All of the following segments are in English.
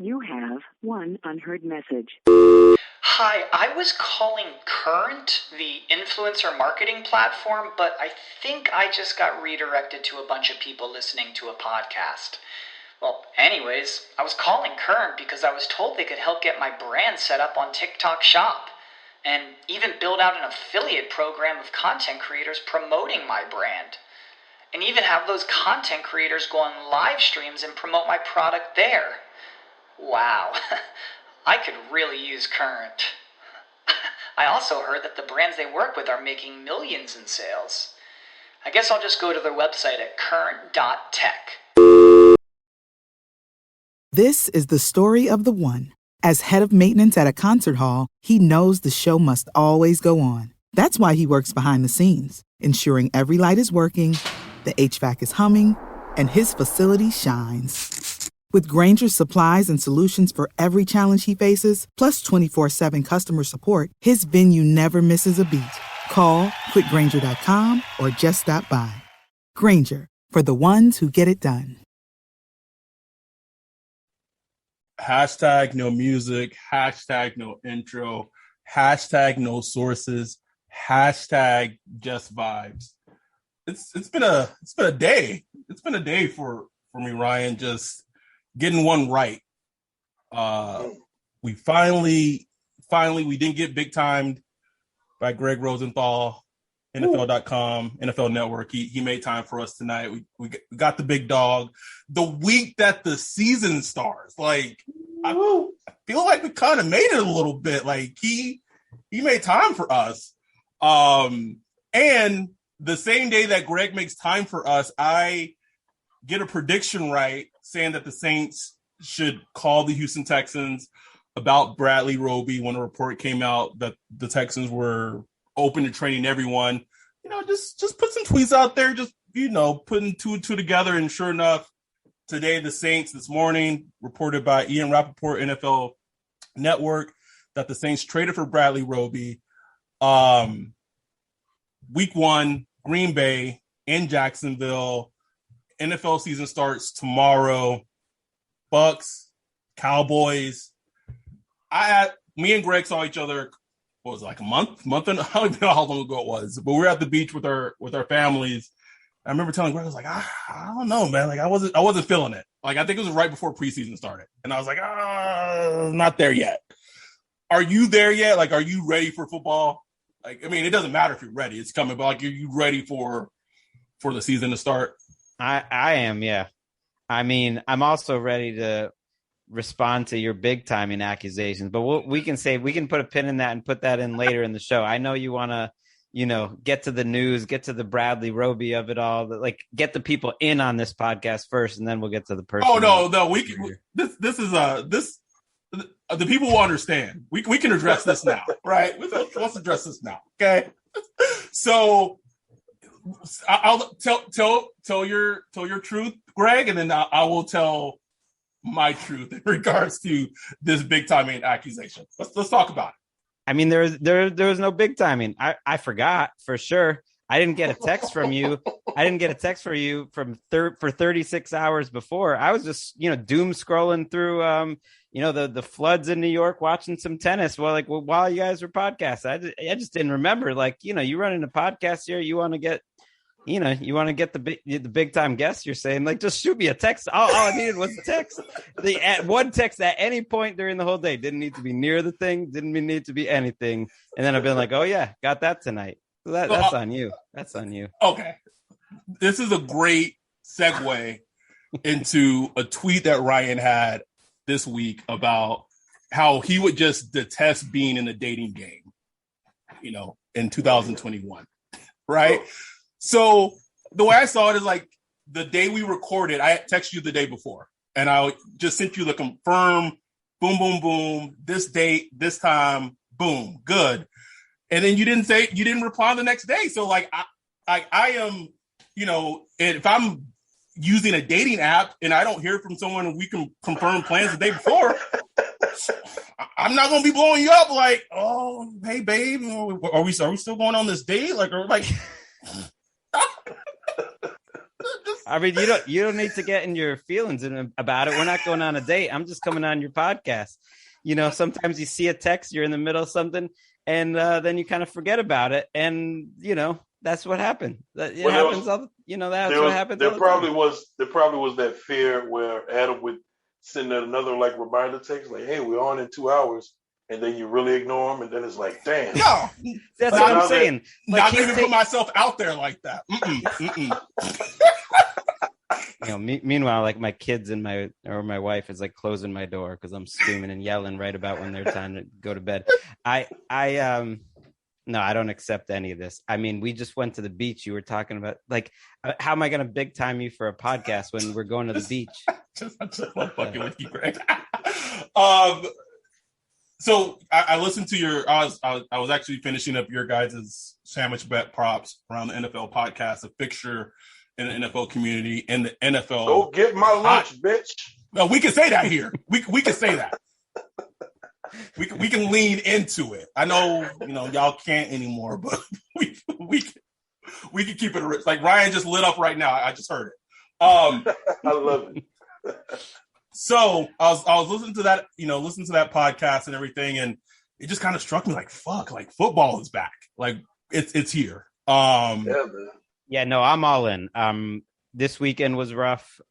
You have one unheard message. Hi, I was calling Current, the influencer marketing platform, but I think I just got redirected to a bunch of people listening to a podcast. Well, anyways, I was calling Current because I was told they could help get my brand set up on TikTok Shop, and even build out an affiliate program of content creators promoting my brand, and even have those content creators go on live streams and promote my product there. Wow, I could really use Current. I also heard that the brands they work with are making millions in sales. I guess I'll just go to their website at current.tech. This is the story of the one. As head of maintenance at a concert hall, he knows the show must always go on. That's why he works behind the scenes, ensuring every light is working, the HVAC is humming, and his facility shines. With Grainger's supplies and solutions for every challenge he faces, plus 24/7 customer support, his venue never misses a beat. Call quickgrainger.com or just stop by. Grainger, for the ones who get it done. Hashtag no music, hashtag no intro, hashtag no sources, hashtag just vibes. It's been a day. It's been a day for me, Ryan, just getting one right. We finally we didn't get big timed by Gregg Rosenthal, NFL.com, NFL Network. He made time for us tonight. We got the big dog. The week that the season starts, like I feel like we kind of made it a little bit. Like he made time for us. And the same day that Greg makes time for us, I get a prediction right saying that the Saints should call the Houston Texans about Bradley Roby when a report came out that the Texans were open to training everyone. Just put some tweets out there, just, putting two and two together. And sure enough, today the Saints, this morning, reported by Ian Rappaport, NFL Network, that the Saints traded for Bradley Roby. Week 1, Green Bay in Jacksonville. NFL season starts tomorrow. Bucks, Cowboys. Me and Greg saw each other, what was it, like a month and I don't even know how long ago it was, but we were at the beach with our families. I remember telling Greg, I was like, I don't know, man. Like I wasn't feeling it. Like I think it was right before preseason started, and I was like, not there yet. Are you there yet? Like, are you ready for football? Like, I mean, it doesn't matter if you're ready; it's coming. But like, are you ready for the season to start? I am, yeah. I mean, I'm also ready to respond to your big timing accusations, but we can put a pin in that and put that in later in the show. I know you want to, get to the news, get to the Bradley Roby of it all, like get the people in on this podcast first, and then we'll get to the person. Oh no, the people will understand. We can address this now, right? Let's address this now, okay? So I'll tell your truth, Greg, and then I will tell my truth in regards to this big timing accusation. Let's talk about it. I mean, there was no big timing. I forgot for sure. I didn't get a text from you. I didn't get a text for you for 36 hours before. I was just, doom scrolling through, the floods in New York, watching some tennis while you guys were podcasting. I just didn't remember, you running a podcast here. You want to get the big time guest. You're saying, just shoot me a text. All I needed was a text. One text at any point during the whole day. Didn't need to be near the thing. Didn't need to be anything. And then I've been like, oh yeah, got that tonight. So that's on you. That's on you. Okay. This is a great segue into a tweet that Ryan had this week about how he would just detest being in the dating game, in 2021. Right. So the way I saw it is like the day we recorded, I texted you the day before and I just sent you the confirm, boom, boom, boom, this date, this time, boom, good. And then you didn't reply the next day. So like I am, if I'm using a dating app and I don't hear from someone and we can confirm plans the day before, I'm not going to be blowing you up like, oh, hey babe, are we still going on this date? Like, or like, I mean, you don't need to get in your feelings about it. We're not going on a date. I'm just coming on your podcast. Sometimes you see a text, you're in the middle of something, and then you kind of forget about it, and that's what happened. That's what happens. There probably was that fear where Adam would send another like reminder text, like, "Hey, we're on in 2 hours," and then you really ignore him, and then it's like, "Damn." No, that's what I'm saying. Not even put myself out there like that. Meanwhile, like my kids and my wife is like closing my door because I'm screaming and yelling right about when they're time to go to bed. No, I don't accept any of this. I mean, we just went to the beach. You were talking about like, how am I going to big time you for a podcast when we're going to the beach? I just love fucking with you, Greg. So I listened to your. I was actually finishing up your guys' sandwich bet props around the NFL podcast, a fixture in the NFL community and the NFL. Go get my lunch, bitch. No, we can say that here. We can say that. We can lean into it. I know y'all can't anymore, but we can keep it rich. Like Ryan just lit up right now. I just heard it. I love it. So I was listening to that, listening to that podcast and everything, and it just kind of struck me like, fuck, like football is back. Like it's here. Yeah, man. Yeah, no, I'm all in. This weekend was rough.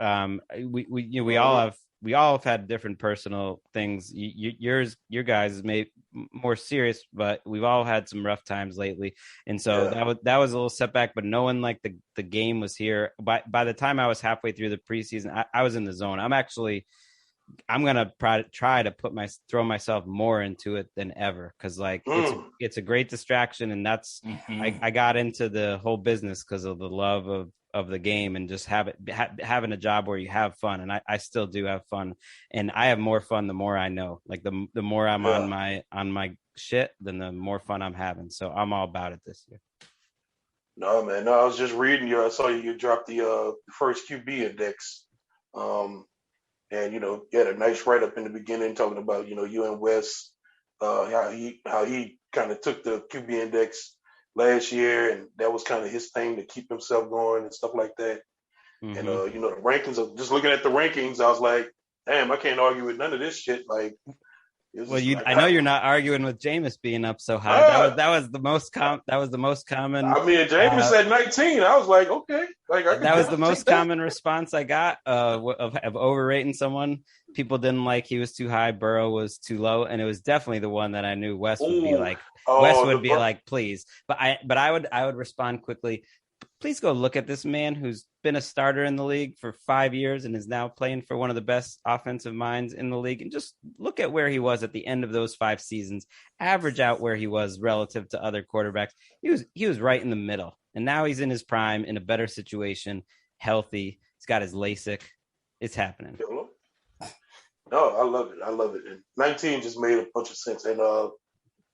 We all have had different personal things. Your guys may more serious, but we've all had some rough times lately. And so that was a little setback, but knowing like the game was here by the time I was halfway through the preseason, I was in the zone. I'm going to try to throw myself more into it than ever. Cause like it's a great distraction. And that's, I got into the whole business cause of the love of the game and just having a job where you have fun. And I still do have fun, and I have more fun the more I know. Like the more I'm on my shit, then the more fun I'm having. So I'm all about it this year. No, man. No, I was just reading you. I saw you dropped the first QB index. And you had a nice write up in the beginning talking about you and Wes, how he kind of took the QB index last year, and that was kind of his thing to keep himself going and stuff like that. Mm-hmm. And the rankings of just looking at the rankings, I was like, damn, I can't argue with none of this shit. Like, I know you're not arguing with Jameis being up so high. That was the most common. I mean, Jameis said 19. I was like, okay, like that was the most common response I got of overrating someone. People didn't like he was too high, Burrow was too low, and it was definitely the one that I knew Wes would be like. Wes would be like, please, but I would respond quickly. Please go look at this man who's been a starter in the league for 5 years and is now playing for one of the best offensive minds in the league. And just look at where he was at the end of those 5 seasons, average out where he was relative to other quarterbacks. He was right in the middle. And now he's in his prime, in a better situation, healthy. He's got his LASIK. It's happening. No, I love it. And 19 just made a bunch of sense. And I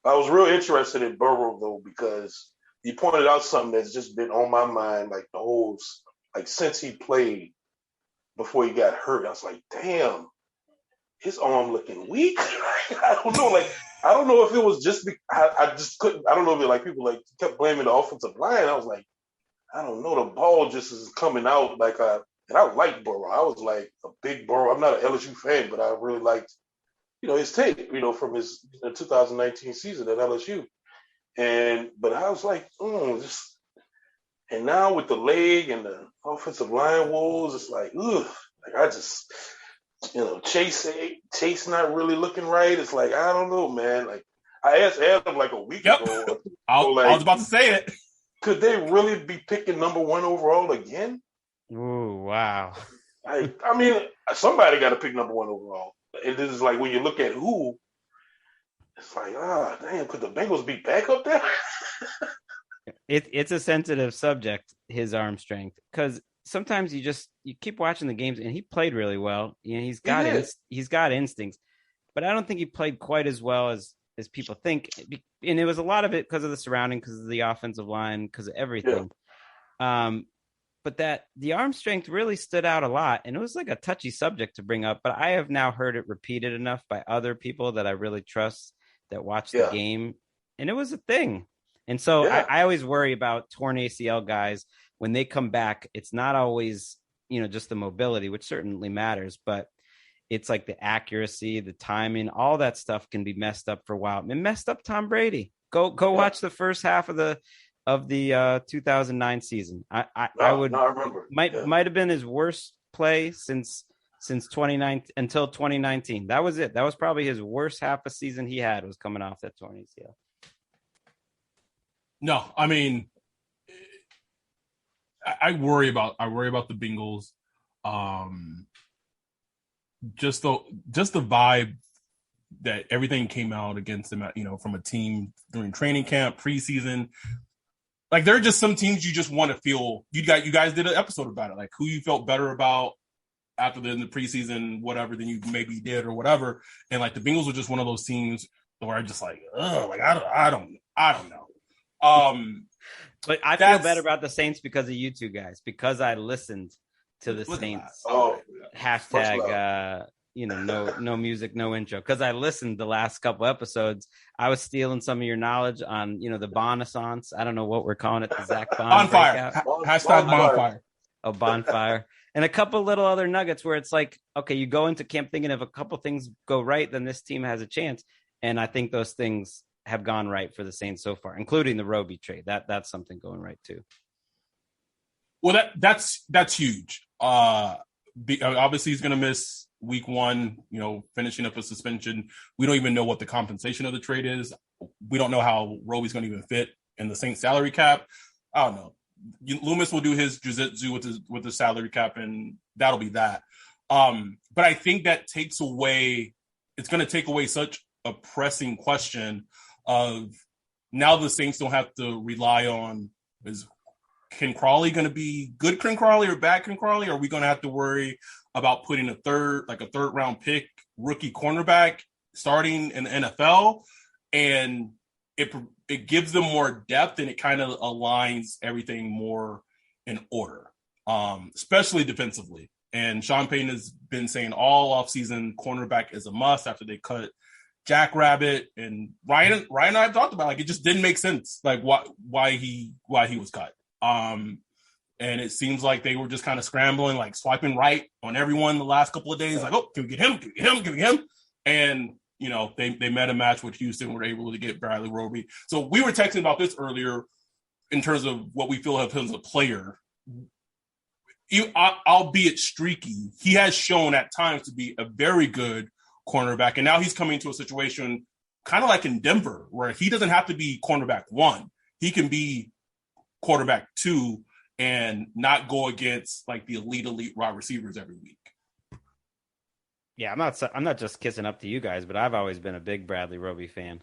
was real interested in Burrow, though, because you pointed out something that's just been on my mind, like the whole, like since he played before he got hurt. I was like, damn, his arm looking weak. I don't know, I don't know if it was just I just couldn't. I don't know if it, like people like kept blaming the offensive line. I was like, I don't know, the ball just is coming out like and I like Burrow. I was like a big Burrow. I'm not an LSU fan, but I really liked his tape, from his 2019 season at LSU. But I was like, and now with the leg and the offensive line woes, it's like, ugh. Like I just, Chase not really looking right. It's like, I don't know, man. Like I asked Adam like a week ago. I was about to say it. Could they really be picking number 1 overall again? Ooh, wow. I mean, somebody got to pick number 1 overall. And this is like when you look at who, it's like, damn, could the Bengals be back up there? It's a sensitive subject, his arm strength, because sometimes you keep watching the games, and he played really well. He's got instincts, but I don't think he played quite as well as people think. And it was a lot of it because of the surrounding, because of the offensive line, because of everything. Yeah. But that the arm strength really stood out a lot, and it was like a touchy subject to bring up. But I have now heard it repeated enough by other people that I really trust that watch the game, and it was a thing. And so I always worry about torn ACL guys when they come back, it's not always, just the mobility, which certainly matters, but it's like the accuracy, the timing, all that stuff can be messed up for a while. It messed up Tom Brady. Go watch the first half of the 2009 season. I remember. Might have been his worst play since 2019 until 2019. That was it. That was probably his worst half a season he had, was coming off that torn ACL. No, I mean, I worry about the Bengals. Just the vibe that everything came out against them, from a team during training camp, preseason. Like, there are just some teams you just want to feel. You guys did an episode about it, like who you felt better about after the preseason, whatever, than you maybe did or whatever. And like the Bengals were just one of those teams where I just like, I don't know. But I feel better about the Saints because of you two guys, because I listened to the Saints. Hashtag, no music, no intro. Because I listened the last couple episodes. I was stealing some of your knowledge on, the Bonnaissance. I don't know what we're calling it. The Zach Bond bonfire. Hashtag bonfire. A bonfire. And a couple little other nuggets where it's like, okay, you go into camp thinking if a couple things go right, then this team has a chance. And I think those things have gone right for the Saints so far, including the Roby trade. That's something going right too. Well, that's huge. Obviously he's going to miss week 1, finishing up a suspension. We don't even know what the compensation of the trade is. We don't know how Roby's going to even fit in the Saints salary cap. I don't know. Loomis will do his jiu-jitsu with the salary cap, and that'll be that. But I think that it's going to take away such a pressing question of now the Saints don't have to rely on, is Ken Crawley going to be good Ken Crawley or bad Ken Crawley? Are we going to have to worry about putting a third round pick rookie cornerback starting in the NFL? And it gives them more depth, and it kind of aligns everything more in order, especially defensively. And Sean Payton has been saying all offseason cornerback is a must after they cut Jackrabbit. And Ryan and I talked about, like, it just didn't make sense, like why he was cut. And it seems like they were just kind of scrambling, like swiping right on everyone the last couple of days. Like, oh, can we get him? Can we get him? And they met a match with Houston, were able to get Bradley Roby. So we were texting about this earlier in terms of what we feel of him as a player. Albeit streaky, he has shown at times to be a very good cornerback. And now he's coming to a situation kind of like in Denver, where he doesn't have to be cornerback 1. He can be quarterback 2 and not go against like the elite wide receivers every week. Yeah, I'm not just kissing up to you guys, but I've always been a big Bradley Roby fan.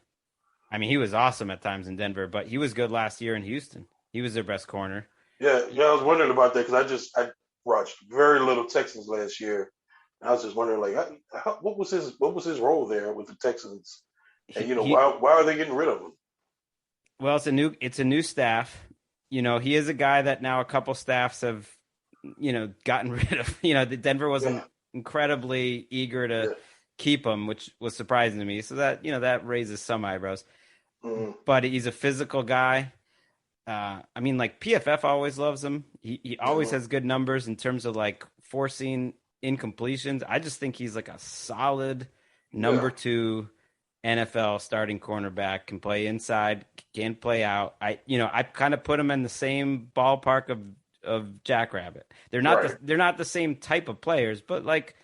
I mean, he was awesome at times in Denver, but he was good last year in Houston. He was their best corner. Yeah, I was wondering about that because I watched very little Texans last year. And I was just wondering, like, what was his role there with the Texans? And why are they getting rid of him? Well, it's a new staff. He is a guy that now a couple staffs have, gotten rid of. The Denver wasn't incredibly eager to keep him, which was surprising to me. So that raises some eyebrows. But he's a physical guy. I mean, like, PFF always loves him. He always has good numbers in terms of like forcing incompletions. I just think he's like a solid number 2 NFL starting cornerback, can play inside, can play out. I kind of put him in the same ballpark of Jackrabbit. They're not the same type of players, but like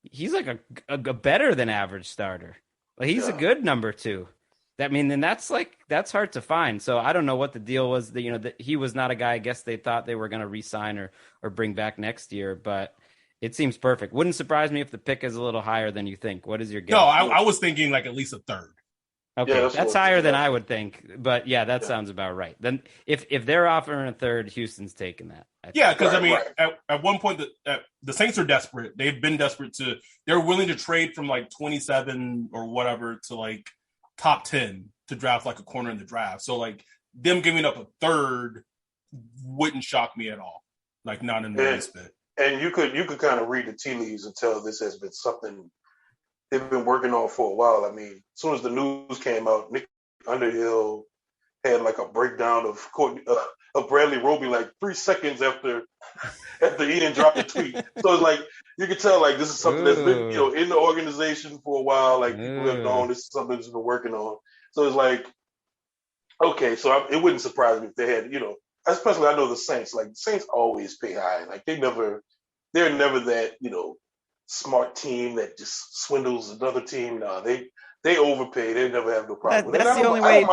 he's like a better than average starter. Like, he's a good number 2. And that's hard to find. So I don't know what the deal was. That he was not a guy I guess they thought they were going to re-sign or bring back next year, but it seems perfect. Wouldn't surprise me if the pick is a little higher than you think. What is your guess? No, I was thinking like at least a third. Okay, that's higher than I would think. But yeah, that sounds about right. Then if they're offering a third, Houston's taking that. Because at one point the Saints are desperate. They've been desperate they're willing to trade from like 27 or whatever to like top 10 to draft like a corner in the draft. So like them giving up a third wouldn't shock me at all. Like, not in the least bit. And you could kind of read the tea leaves and tell this has been something they've been working on for a while. I mean, as soon as the news came out, Nick Underhill had like a breakdown of of Bradley Roby like 3 seconds after Ian dropped the tweet. So it's like you can tell like this is something that's been in the organization for a while. Like people have known this is something that's been working on. So it's like okay, so it wouldn't surprise me if they had especially I know the Saints. Like the Saints always pay high. Like they're never that smart team that just swindles another team. No, they overpay. They never have no problem with it. That's the only way.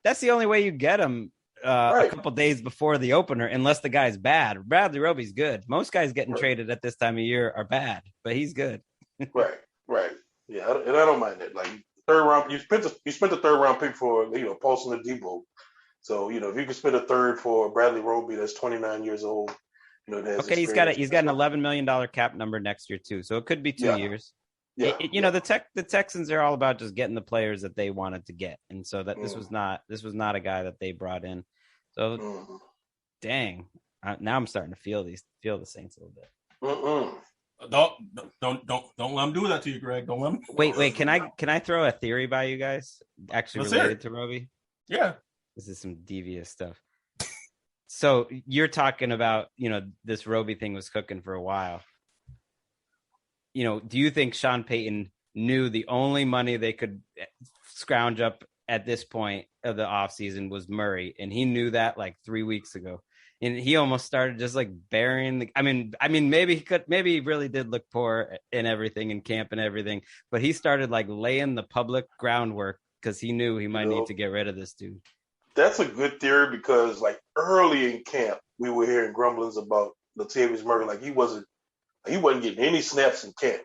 That's the only way you get them a couple days before the opener, unless the guy's bad. Bradley Roby's good. Most guys getting traded at this time of year are bad, but he's good. right. Yeah, and I don't mind that. Like third round, you spent the third round pick for Paulson Adebo. So if you could spend a third for Bradley Roby, that's 29 years old. Okay, he's got an $11 million cap number next year too, so it could be 2 years. Yeah, the Texans are all about just getting the players that they wanted to get, and so that this was not a guy that they brought in. So, dang, now I'm starting to feel the Saints a little bit. Don't let him do that to you, Greg. Don't let him. Wait. Can I throw a theory by you guys? Actually, related to Roby. Yeah, this is some devious stuff. So you're talking about this Roby thing was cooking for a while. Do you think Sean Payton knew the only money they could scrounge up at this point of the offseason was Murray, and he knew that like 3 weeks ago, and he almost started just like burying I mean maybe he really did look poor in everything in camp and everything, but he started like laying the public groundwork because he knew he might need to get rid of this dude. That's a good theory because like early in camp we were hearing grumblings about Latavius Murray, like he wasn't getting any snaps in camp.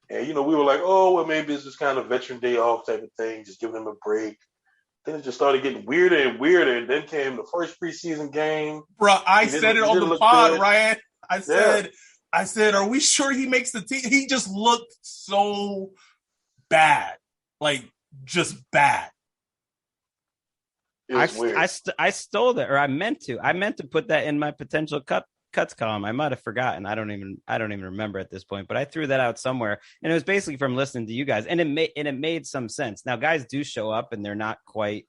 And, we were like, oh, well, maybe it's just kind of veteran day off type of thing, just giving him a break. Then it just started getting weirder and weirder. And then came the first preseason game. Bro, I said it on the pod, good. Ryan. I said, are we sure he makes the team? He just looked so bad. Like, just bad. I stole that, or I meant to put that in my potential cuts column. I might have forgotten. I don't even remember at this point, but I threw that out somewhere, and it was basically from listening to you guys, and it made some sense. Now, guys do show up, and they're not quite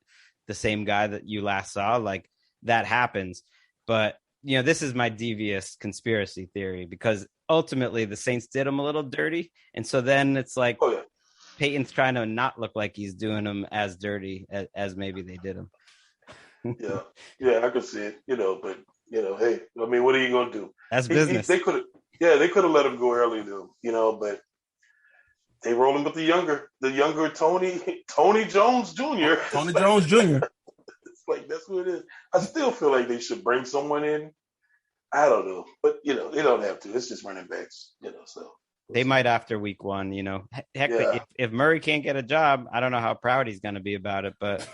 the same guy that you last saw. Like that happens, but this is my devious conspiracy theory because ultimately the Saints did him a little dirty, and so then it's like Peyton's trying to not look like he's doing him as dirty as maybe they did him. Yeah, I could see it. But. Hey, I mean, what are you going to do? That's business. They could have let him go early, though, but they rolling with the younger Tony Jones Jr. Tony Jones Jr. It's like, that's what it is. I still feel like they should bring someone in. I don't know, but, they don't have to. It's just running backs, so. They might after week one, Heck, if Murray can't get a job, I don't know how proud he's going to be about it, but...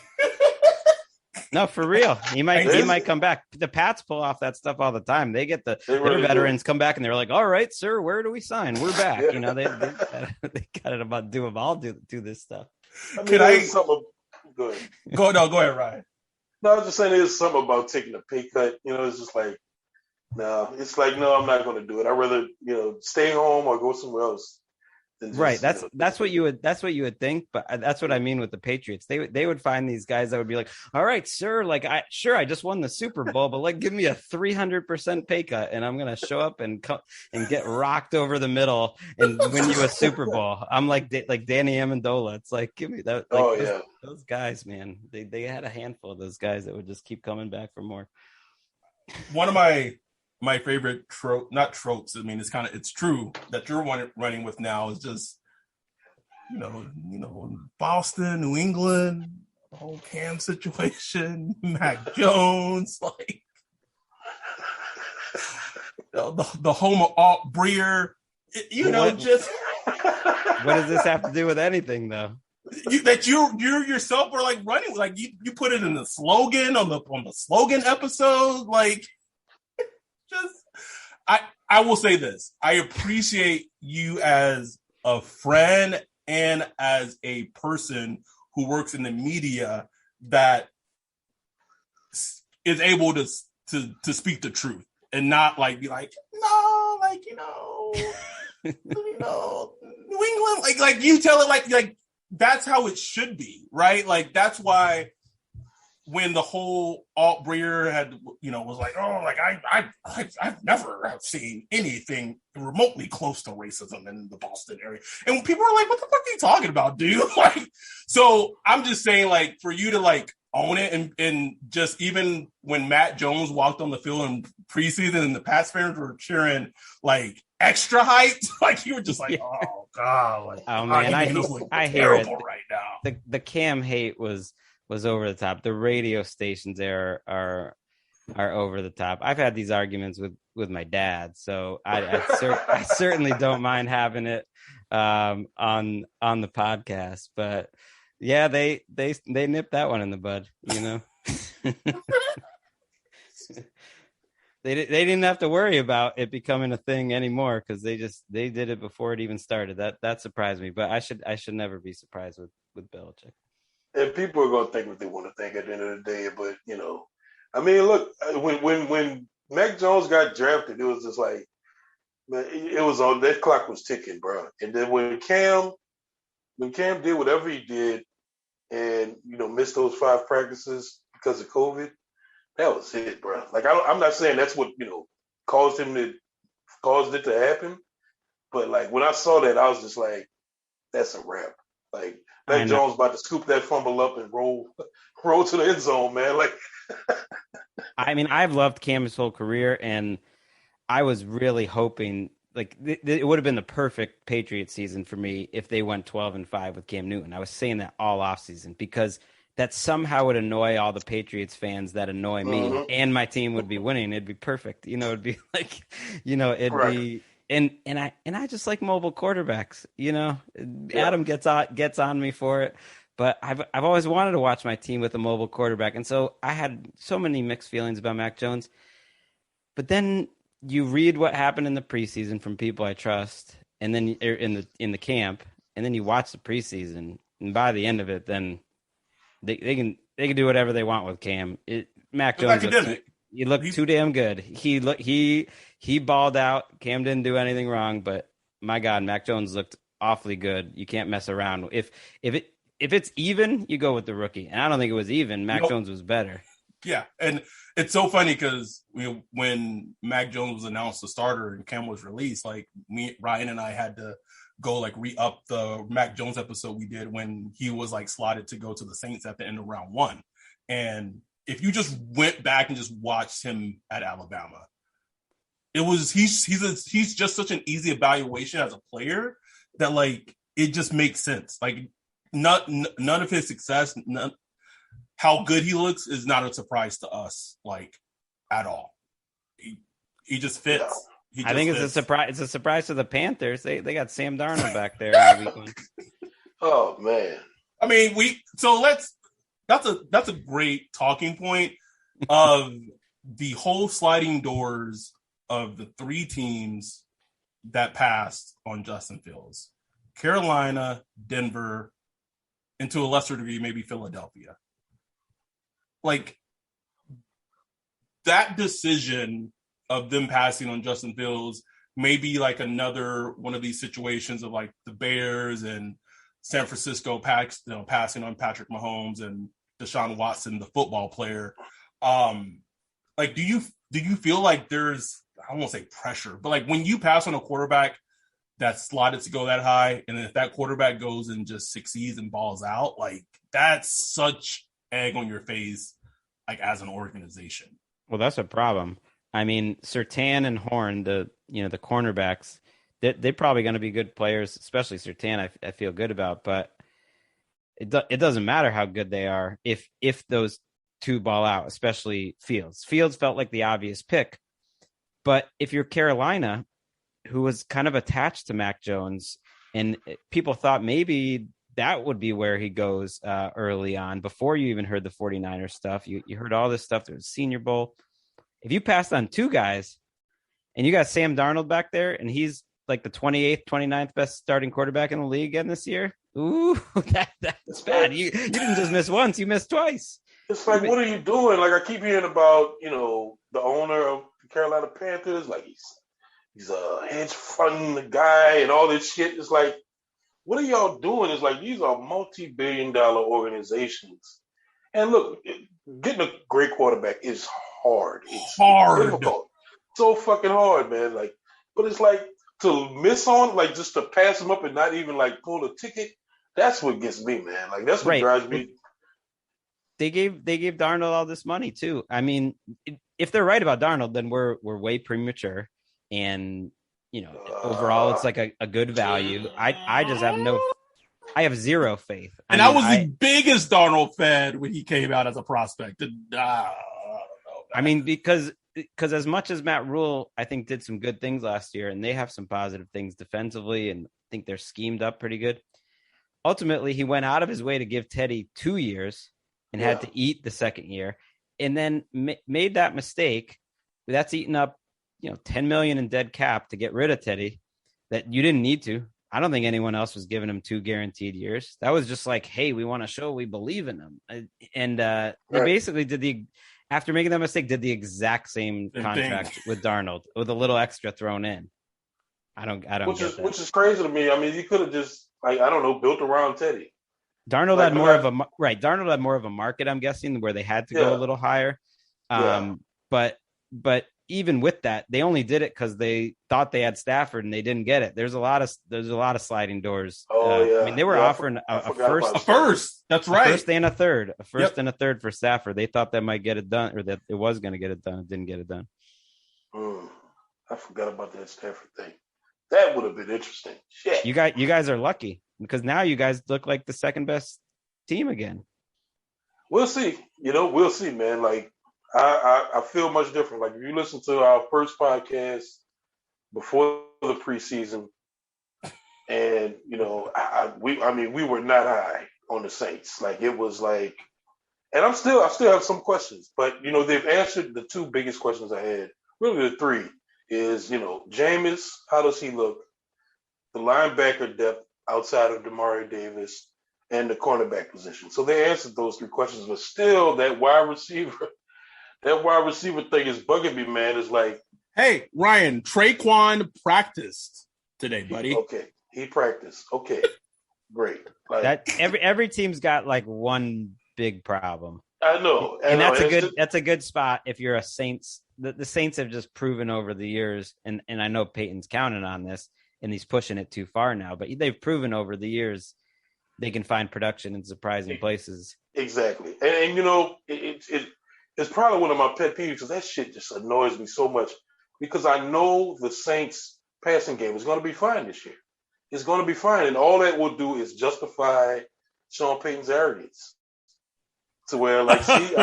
No, for real. He might come back. The Pats pull off that stuff all the time. They get their veterans come back and they're like, all right, sir, where do we sign? We're back. They got it about do this stuff. I mean, go ahead. Go ahead, Ryan. No, I was just saying there's something about taking a pay cut. It's just like, no, I'm not going to do it. I'd rather, stay home or go somewhere else. Right. That's what you would think. But that's what I mean with the Patriots. They would find these guys that would be like, all right, sir, like I just won the Super Bowl, but like give me a 300% pay cut and I'm going to show up and get rocked over the middle and win you a Super Bowl. I'm like Danny Amendola. It's like, give me that. Like, those guys, man, they had a handful of those guys that would just keep coming back for more. One of my favorite not tropes. I mean, it's true that you're running with now is just, Boston, New England, the whole Cam situation, Mac Jones, like the home of Alt Breer, just. What does this have to do with anything, though? That you yourself were like running, like you put it in the slogan on the slogan episode, like. I will say this. I appreciate you as a friend and as a person who works in the media that is able to speak the truth and not like be like, no, like, New England, like you tell it like that's how it should be, right? Like that's why when the whole Alt Breer had, was like, oh, like I've never seen anything remotely close to racism in the Boston area, and when people are like, what the fuck are you talking about, dude? Like, so I'm just saying, like, for you to like own it, and just even when Matt Jones walked on the field in preseason and the Pats fans were cheering like extra hyped, like you were just like, oh god, like, oh man, I hear it right now. The Cam hate was over the top. The radio stations there are over the top. I've had these arguments with my dad, so I certainly don't mind having it on the podcast. But yeah, they nipped that one in the bud, They didn't have to worry about it becoming a thing anymore because they did it before it even started. That surprised me, but I should never be surprised with Belichick. And people are going to think what they want to think at the end of the day. But, I mean, look, when Mac Jones got drafted, it was just like, man, it was on, that clock was ticking, bro. And then when Cam did whatever he did and, missed those 5 practices because of COVID, that was it, bro. Like, I'm not saying that's what, caused it to happen. But, like, when I saw that, I was just like, that's a wrap. Like, Mac Jones about to scoop that fumble up and roll to the end zone, man. Like, I mean, I've loved Cam his whole career, and I was really hoping like it would have been the perfect Patriots season for me if they went 12-5 with Cam Newton. I was saying that all offseason because that somehow would annoy all the Patriots fans that annoy me, and my team would be winning. It'd be perfect. It'd be like, it'd right. be. And I just like mobile quarterbacks. Adam gets on me for it, but I've always wanted to watch my team with a mobile quarterback, and so I had so many mixed feelings about Mac Jones. But then you read what happened in the preseason from people I trust, and then in the camp, and then you watch the preseason, and by the end of it, then they can do whatever they want with Cam. Mac Jones looked too damn good. He balled out. Cam didn't do anything wrong, but my God, Mac Jones looked awfully good. You can't mess around. If it's even, you go with the rookie. And I don't think it was even. Mac Jones was better. Yeah, and it's so funny because when Mac Jones was announced the starter and Cam was released, like Ryan and I had to go like re-up the Mac Jones episode we did when he was like slotted to go to the Saints at the end of round 1. And if you just went back and just watched him at Alabama, he's just such an easy evaluation as a player that like it just makes sense. Like none of his success, how good he looks is not a surprise to us, like at all. He just fits. I think it's a surprise. It's a surprise to the Panthers. They got Sam Darnold back there in the week 1. Oh man. I mean, that's a great talking point of the whole sliding doors of the 3 teams that passed on Justin Fields: Carolina, Denver, and to a lesser degree, maybe Philadelphia. Like that decision of them passing on Justin Fields may be like another one of these situations of like the Bears and San Francisco passing on Patrick Mahomes and Deshaun Watson, the football player. Like, do you feel like there's, I won't say pressure, but like when you pass on a quarterback that's slotted to go that high, and then if that quarterback goes and just succeeds and balls out, like that's such egg on your face, like as an organization. Well, that's a problem. I mean, Surtain and Horn, the cornerbacks, they're probably going to be good players, especially Surtain. I feel good about, but it doesn't matter how good they are if those 2 ball out, especially Fields. Fields felt like the obvious pick, but if you're Carolina, who was kind of attached to Mac Jones, and people thought maybe that would be where he goes early on before you even heard the 49ers stuff. You heard all this stuff. There's Senior Bowl. If you passed on 2 guys and you got Sam Darnold back there and he's like the 28th, 29th best starting quarterback in the league again this year, ooh, that's bad. You didn't just miss once, you missed twice. It's like, what are you doing? Like, I keep hearing about, the owner of the Carolina Panthers, like he's a hedge fund guy and all this shit. It's like, what are y'all doing? It's like, these are multi-billion-dollar organizations. And look, getting a great quarterback is hard. It's Hard. difficult. So fucking hard, man. Like, but it's like to miss on, like just to pass him up and not even like pull a ticket. That's what gets me, man. Like that's what Right. drives me. They gave Darnold all this money too. I mean, if they're right about Darnold, then we're way premature, and overall, it's like a good value. I just have I have zero faith. And I was the biggest Darnold fan when he came out as a prospect. I mean, because as much as Matt Rule, I think, did some good things last year, and they have some positive things defensively, and I think they're schemed up pretty good. Ultimately, he went out of his way to give Teddy 2 years and had to eat the second year, and then made that mistake. That's eaten up, $10 million in dead cap to get rid of Teddy that you didn't need to. I don't think anyone else was giving him 2 guaranteed years. That was just like, hey, we want to show we believe in him. And they basically after making that mistake, did the exact same contract with Darnold with a little extra thrown in. I don't get that. Which is crazy to me. I mean, you could have just, built around Teddy. Darnold had more of a market, I'm guessing, where they had to go a little higher. But even with that, they only did it because they thought they had Stafford and they didn't get it. There's a lot of sliding doors. I mean, they were offering a first. That's right. A first and a third. And a third for Stafford. They thought that might get it done, or that it was going to get it done. It didn't get it done. I forgot about that Stafford thing. That would have been interesting. Shit. You guys are lucky because now you guys look like the second best team again. We'll see. We'll see, man. Like, I feel much different. Like if you listen to our first podcast before the preseason, and we were not high on the Saints. Like it was like, and I still have some questions, but they've answered the 2 biggest questions I had. Really, the 3 is Jameis, how does he look? The linebacker depth outside of Damari Davis, and the cornerback position. So they answered those 3 questions, but still that wide receiver thing is bugging me, man. It's like, hey, Ryan, Traquan practiced today, buddy. He practiced. Okay, great. Like, that every team's got like one big problem. I know, that's a good spot if you're a Saints. The Saints have just proven over the years, and I know Peyton's counting on this, and he's pushing it too far now. But they've proven over the years they can find production in surprising places. Exactly, and it's probably one of my pet peeves because that shit just annoys me so much because I know the Saints passing game is going to be fine this year. It's going to be fine, and all that will do is justify Sean Payton's arrogance. To where, like, see,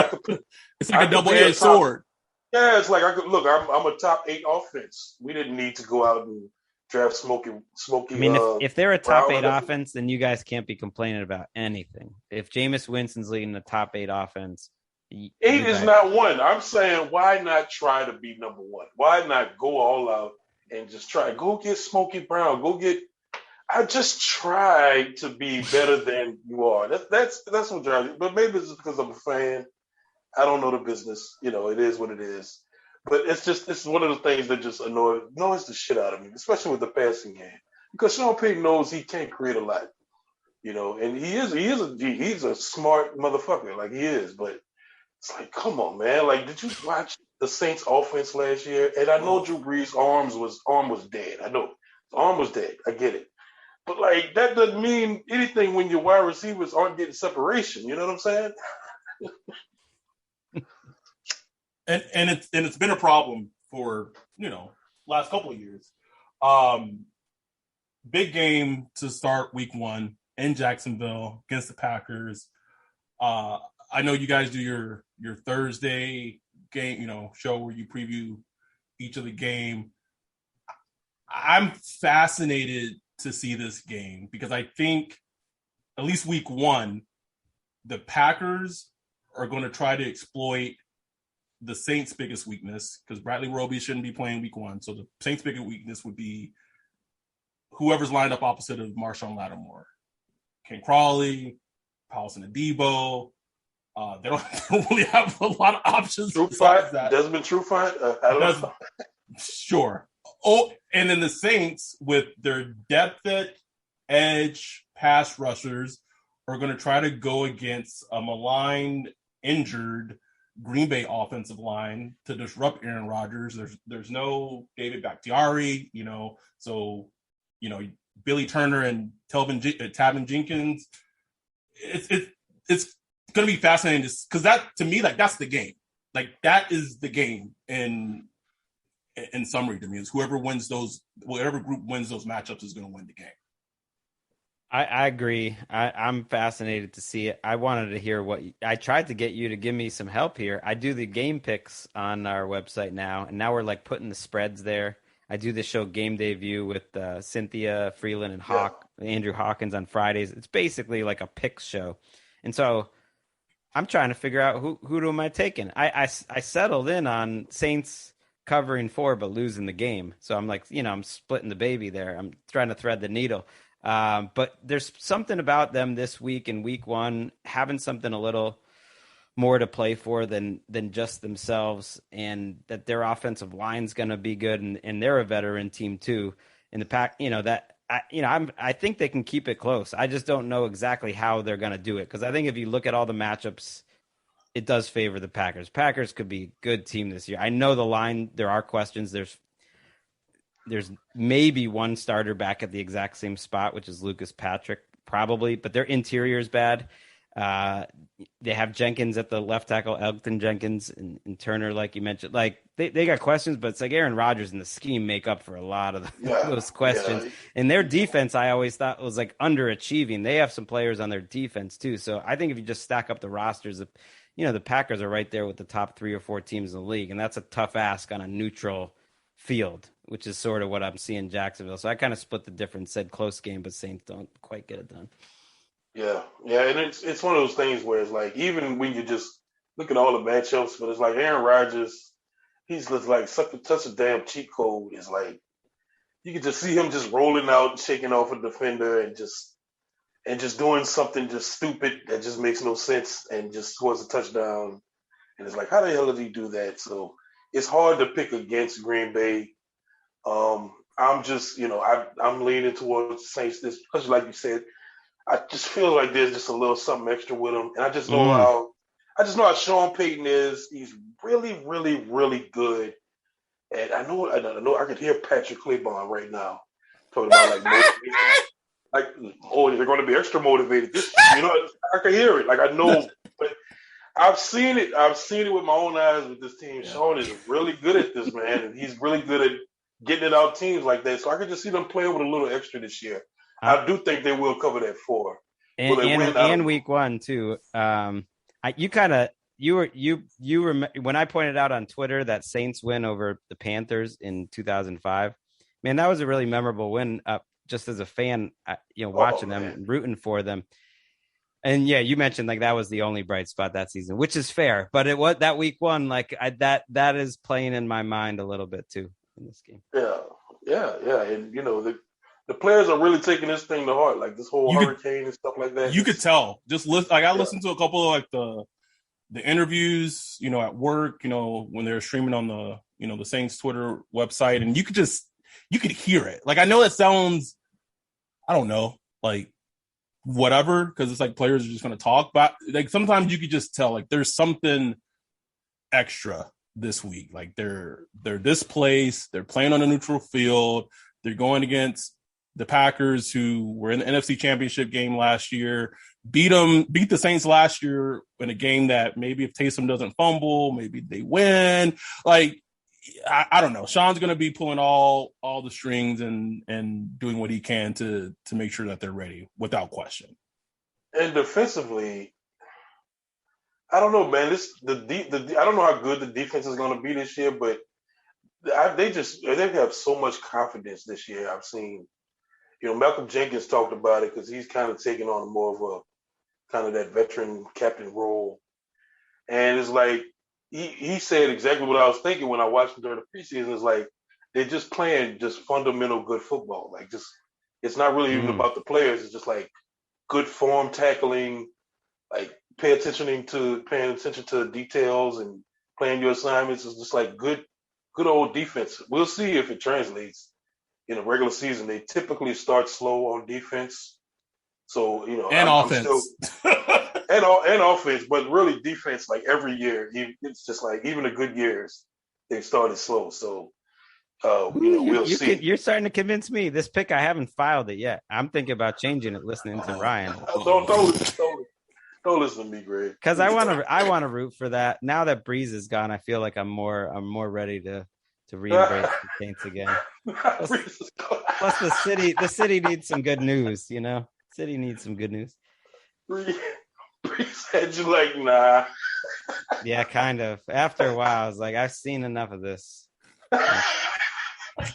it's like a double-edged sword. Yeah, it's like I'm a top 8 offense. We didn't need to go out and draft Smokey. I mean, if they're a top 8 offense, then you guys can't be complaining about anything. If Jameis Winston's leading the top 8 offense, 8 is not 1. I'm saying, why not try to be number 1? Why not go all out and just try? Go get Smokey Brown. I just try to be better than you are. That's what drives me. But maybe it's just because I'm a fan. I don't know the business. It is what it is. But it's one of the things that just annoys the shit out of me, especially with the passing game. Because Sean Payton knows he can't create a lot. And he's a smart motherfucker, like he is. But it's like, come on, man. Like, did you watch the Saints offense last year? And I know Drew Brees' arm was dead. I know his arm was dead. I get it. But like that doesn't mean anything when your wide receivers aren't getting separation. You know what I'm saying? and it's been a problem for last couple of years. Big game to start week 1 in Jacksonville against the Packers. I know you guys do your Thursday game, show where you preview each of the game. I'm fascinated to see this game because I think at least week 1, the Packers are going to try to exploit the Saints' biggest weakness because Bradley Roby shouldn't be playing week 1. So the Saints' biggest weakness would be whoever's lined up opposite of Marshawn Lattimore. Ken Crawley, Paulson Adebo. They don't really have a lot of options. Desmond Trufant? I don't know. Sure. Oh, and then the Saints, with their depth at edge pass rushers, are going to try to go against a maligned injured Green Bay offensive line to disrupt Aaron Rodgers. There's no David Bakhtiari, so Billy Turner and Tavin Jenkins. It's going to be fascinating because that, to me, like, that's the game. Like, that is the game in summary to me, is whatever group wins those matchups is going to win the game. I agree. I'm fascinated to see it. I wanted to hear I tried to get you to give me some help here. I do the game picks on our website now, and now we're like putting the spreads there. I do the show Game Day View with Cynthia Freeland and Andrew Hawkins on Fridays. It's basically like a picks show. And so I'm trying to figure out who am I taking. I settled in on Saints covering 4 but losing the game. So I'm like, I'm splitting the baby there. I'm trying to thread the needle. But there's something about them this week in week 1 having something a little more to play for than just themselves, and that their offensive line's going to be good, and they're a veteran team too. In the pack, I think they can keep it close. I just don't know exactly how they're going to do it, because I think if you look at all the matchups, it does favor the Packers. Packers could be a good team this year. I know the line, there are questions. There's maybe one starter back at the exact same spot, which is Lucas Patrick, probably, but their interior is bad. They have Jenkins at the left tackle, Elgton Jenkins and Turner, like you mentioned. Like they got questions, but it's like Aaron Rodgers and the scheme make up for a lot of those questions. Yeah. And their defense, I always thought, was like underachieving. They have some players on their defense too. So I think if you just stack up the rosters, the Packers are right there with the top 3 or 4 teams in the league, and that's a tough ask on a neutral field, which is sort of what I'm seeing Jacksonville. So I kind of split the difference, said close game, but Saints don't quite get it done. Yeah, and it's one of those things where it's like, even when you just look at all the matchups, but it's like Aaron Rodgers, he's just like such a damn cheat code. It's like you can just see him just rolling out, and shaking off a defender, and just doing something just stupid that just makes no sense, and just scores a touchdown. And it's like, how the hell did he do that? So it's hard to pick against Green Bay. I'm just, I'm leaning towards the Saints, this, because like you said, I just feel like there's just a little something extra with him, and I just know how Sean Payton is. He's really, really, really good. And I know I can hear Patrick Claiborne right now talking about like motivation. Like, oh, they're going to be extra motivated. I can hear it. Like, I know, but I've seen it. I've seen it with my own eyes with this team. Yeah. Sean is really good at this, man, and he's really good at getting it out teams like that. So I can just see them playing with a little extra this year. I do think they will cover that 4. And week 1 too. You were when I pointed out on Twitter that Saints win over the Panthers in 2005. Man, that was a really memorable win. Just as a fan, watching them and rooting for them. And yeah, you mentioned like that was the only bright spot that season, which is fair. But it was that week 1, like that is playing in my mind a little bit too in this game. Yeah, and the players are really taking this thing to heart, like this whole hurricane and stuff like that. You could tell. Just listen. Like I listened to a couple of like the interviews, at work, when they were streaming on the the Saints Twitter website, and you could hear it. Like I know it sounds, I don't know, like whatever, because it's like players are just going to talk, but like sometimes you could just tell like there's something extra this week. Like they're displaced. They're playing on a neutral field. They're going against the Packers, who were in the NFC Championship game last year, beat the Saints last year in a game that maybe if Taysom doesn't fumble, maybe they win. Like, I don't know. Sean's going to be pulling all the strings and doing what he can to make sure that they're ready without question. And defensively, I don't know, man. I don't know how good the defense is going to be this year, but they have so much confidence this year. I've seen. Malcolm Jenkins talked about it because he's kind of taking on more of a kind of that veteran captain role. And it's like, he said exactly what I was thinking when I watched him during the preseason. It's like, they're just playing just fundamental good football. Like, just, it's not really even about the players. It's just like good form tackling, like paying attention to details and playing your assignments. It's just like good old defense. We'll see if it translates. In a regular season, they typically start slow on defense. So, offense. and offense, but really defense. Like every year, it's just like even the good years, they started slow. So we'll see. You're starting to convince me. This pick, I haven't filed it yet. I'm thinking about changing it, listening to Ryan. Don't listen to me, Greg. Because I want to root for that. Now that Breeze is gone, I feel like I'm more ready to re-embrace the Saints again. Plus the city needs some good news. City needs some good news. Breeze had you like, nah. Yeah, kind of. After a while, I was like, I've seen enough of this.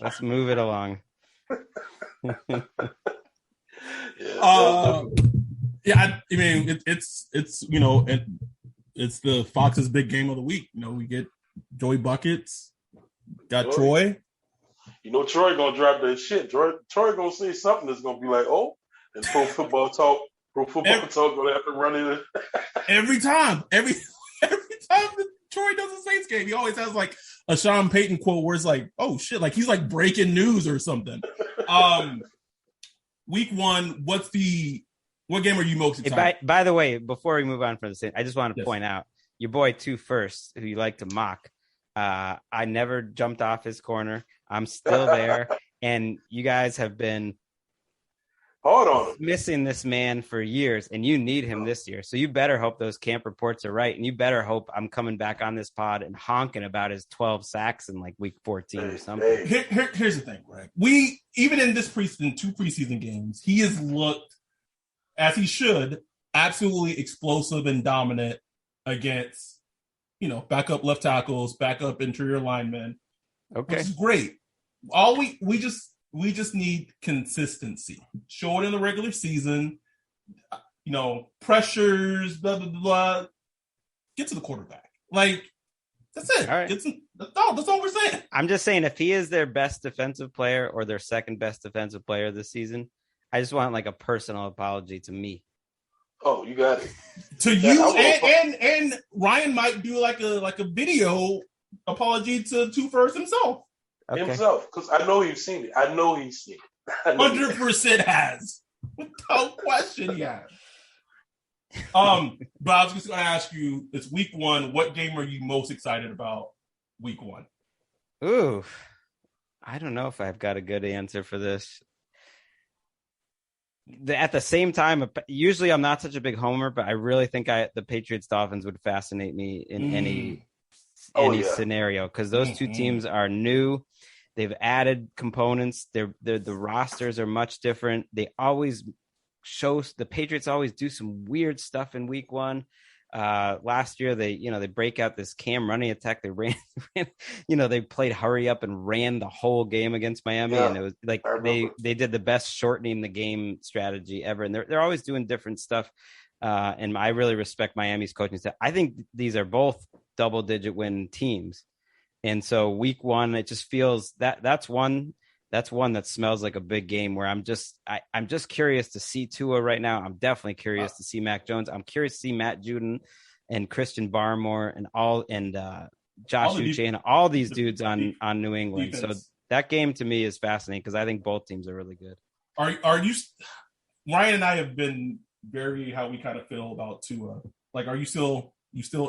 Let's move it along. I mean, it's the Fox's big game of the week. We get Joey Buckets, got Troy. Troy gonna drop that shit. Troy gonna say something that's gonna be like, oh, and Pro Football Talk gonna have to run in it. every time that Troy does a Saints game, he always has like a Sean Payton quote where it's like, oh shit, like he's like breaking news or something. Week 1, what game are you most excited? Hey, by the way, before we move on from the Saints, I just want to point out your boy 2First, who you like to mock. I never jumped off his corner. I'm still there, and you guys have been missing this man for years, and you need him this year. So you better hope those camp reports are right, and you better hope I'm coming back on this pod and honking about his 12 sacks in like week 14 or something. Here's the thing, Greg. Even in this 2 preseason games, he has looked, as he should, absolutely explosive and dominant against, backup left tackles, backup interior linemen. Okay, which is great. We just need consistency. Show it in the regular season. Pressures, blah blah blah. Get to the quarterback. Like that's it. All right. That's all we're saying. I'm just saying, if he is their best defensive player or their second best defensive player this season, I just want like a personal apology to me. Oh, you got it. To you and Ryan might do like a video apology to 2First himself. Okay. Himself, because I know he's seen it. 100% has. Without question, he has. But I was just going to ask you, it's week 1. What game are you most excited about week 1? Ooh, I don't know if I've got a good answer for this. At the same time, usually I'm not such a big homer, but I really think the Patriots Dolphins would fascinate me in any scenario, because those two teams are new. They've added components. The rosters are much different. They always the Patriots always do some weird stuff in week 1. Last year they break out this Cam running attack. They ran they played hurry up and ran the whole game against Miami, and it was like they did the best shortening the game strategy ever. And they're always doing different stuff. And I really respect Miami's coaching staff. I think these are both double-digit win teams. And so week 1, it just feels that's one that smells like a big game where I'm just curious to see Tua right now. I'm definitely curious to see Mac Jones. I'm curious to see Matt Judon and Christian Barmore and Josh Uche and all these dudes on New England. Defense. So that game to me is fascinating because I think both teams are really good. Are you Ryan and I have been very how we kind of feel about Tua. Like, are you still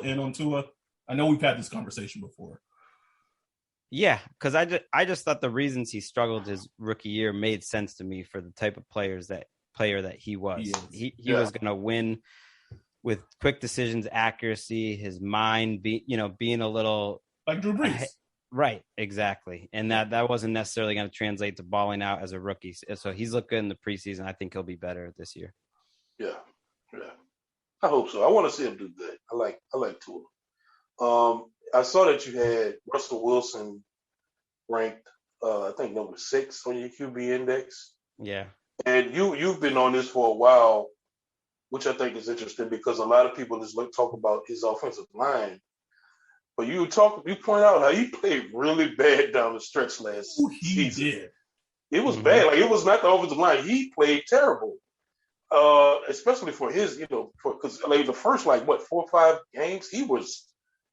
in on Tua? I know we've had this conversation before. Yeah, because I just thought the reasons he struggled his rookie year made sense to me for the type of player that he was. He was going to win with quick decisions, accuracy, his mind, being a little like Drew Brees. Right, exactly. And that wasn't necessarily going to translate to balling out as a rookie. So he's looked good in the preseason. I think he'll be better this year. Yeah. I hope so. I want to see him do good. I like Tua. I saw that you had Russell Wilson ranked, I think number 6 on your QB index. Yeah. And you've been on this for a while, which I think is interesting because a lot of people just talk about his offensive line. But you point out how he played really bad down the stretch last season. Did. It was bad. Like, it was not the offensive line. He played terrible. Especially for his, because like the first 4 or 5 games, he was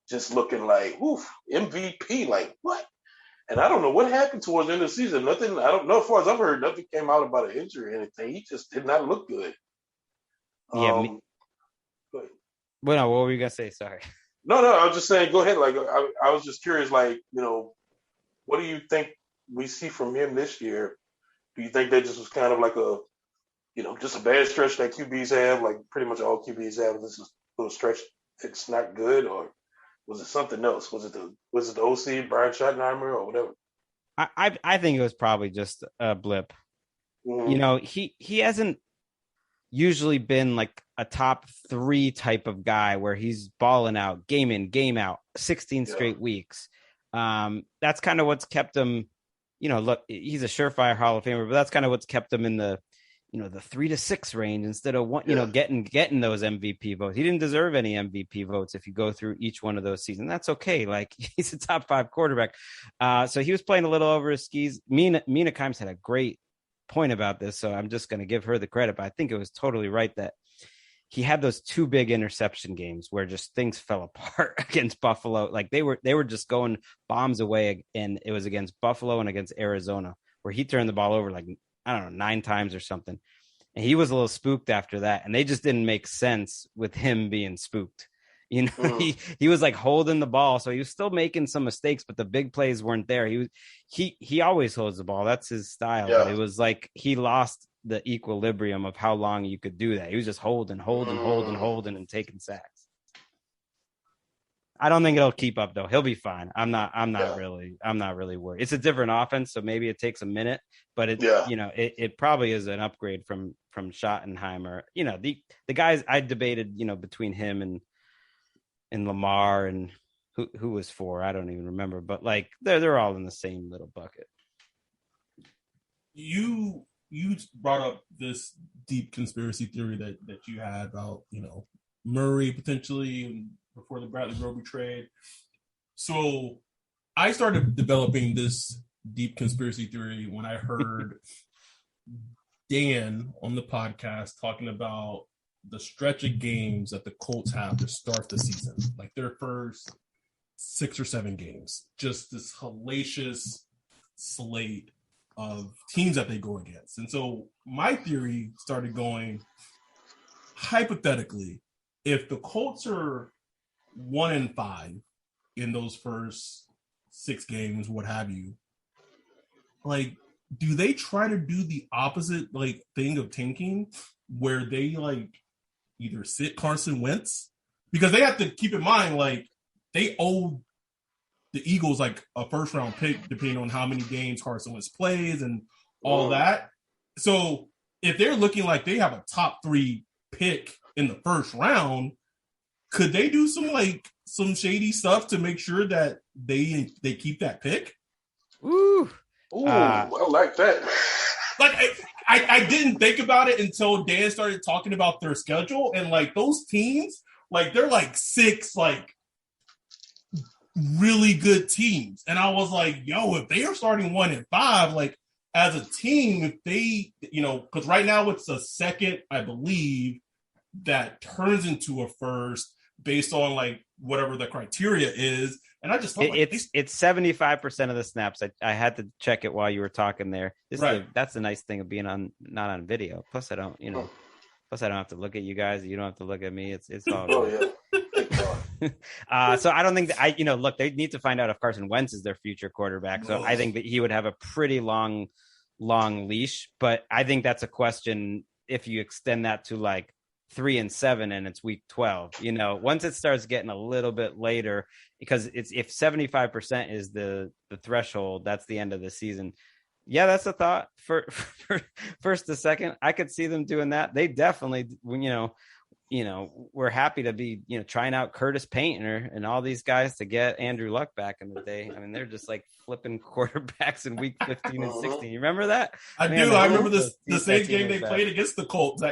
just looking like, MVP, like what? And I don't know what happened towards the end of the season. Nothing, I don't know, as far as I've heard, nothing came out about an injury or anything. He just did not look good. Yeah, Well, no, what were you gonna say? Sorry. No, I was just saying, go ahead. Like, I was just curious, like, what do you think we see from him this year? Do you think that just was kind of like just a bad stretch that QBs have, like pretty much all QBs have? This is a little stretch it's not good, or was it something else? Was it the OC Brian Schottenheimer or whatever? I think it was probably just a blip. Mm-hmm. He hasn't usually been like a top 3 type of guy where he's balling out game in, game out, 16 straight weeks. That's kind of what's kept him, look, he's a surefire Hall of Famer, but that's kind of what's kept him in the 3 to 6 range instead of one, getting those MVP votes. He didn't deserve any MVP votes if you go through each one of those seasons. That's okay. Like, he's a top 5 quarterback. So he was playing a little over his skis. Mina Kimes had a great point about this, so I'm just going to give her the credit, but I think it was totally right that he had those 2 big interception games where just things fell apart against Buffalo. Like, they were just going bombs away, and it was against Buffalo and against Arizona where he turned the ball over like, I don't know, 9 times or something. And he was a little spooked after that, and they just didn't make sense with him being spooked. He was like holding the ball, so he was still making some mistakes, but the big plays weren't there. He always holds the ball. That's his style. Yeah. But it was like he lost the equilibrium of how long you could do that. He was just holding and taking sacks. I don't think it'll keep up though. He'll be fine. I'm not really worried. It's a different offense, so maybe it takes a minute, but it probably is an upgrade from Schottenheimer. The guys I debated, between him and Lamar and who was 4, I don't even remember, but like they're all in the same little bucket. You brought up this deep conspiracy theory that you had about Murray potentially before the Bradley Roby trade. So I started developing this deep conspiracy theory when I heard Dan on the podcast talking about the stretch of games that the Colts have to start the season, like their first 6 or 7 games, just this hellacious slate of teams that they go against. And so my theory started going, hypothetically, if the Colts are 1-5 in those first 6 games, what have you, like, do they try to do the opposite thing of tanking, where they either sit Carson Wentz, because they have to keep in mind they owe the Eagles a first round pick depending on how many games Carson Wentz plays and all that. So if they're looking like they have a top 3 pick in the first round, could they do some shady stuff to make sure that they keep that pick? Ooh, I like that. I didn't think about it until Dan started talking about their schedule, and those teams, they're 6 really good teams. And I was like, yo, if they are starting 1-5, as a team, if they, because right now it's a second, I believe, that turns into a first based on whatever the criteria is. And I just thought it's 75% of the snaps. I had to check it while you were talking there. That's the nice thing of being not on video. Plus I don't have to look at you guys. You don't have to look at me. It's all good. So I don't think that look, they need to find out if Carson Wentz is their future quarterback. So I think that he would have a pretty long leash, but I think that's a question if you extend that to 3 and 7 and it's week 12, once it starts getting a little bit later, because if 75% is the threshold, that's the end of the season. Yeah, that's a thought for first to second. I could see them doing that. They definitely, we're happy to be, trying out Curtis Painter and all these guys to get Andrew Luck back in the day. I mean, they're just flipping quarterbacks in week 15 and 16. You remember that? I do. I remember the same game they played against the Colts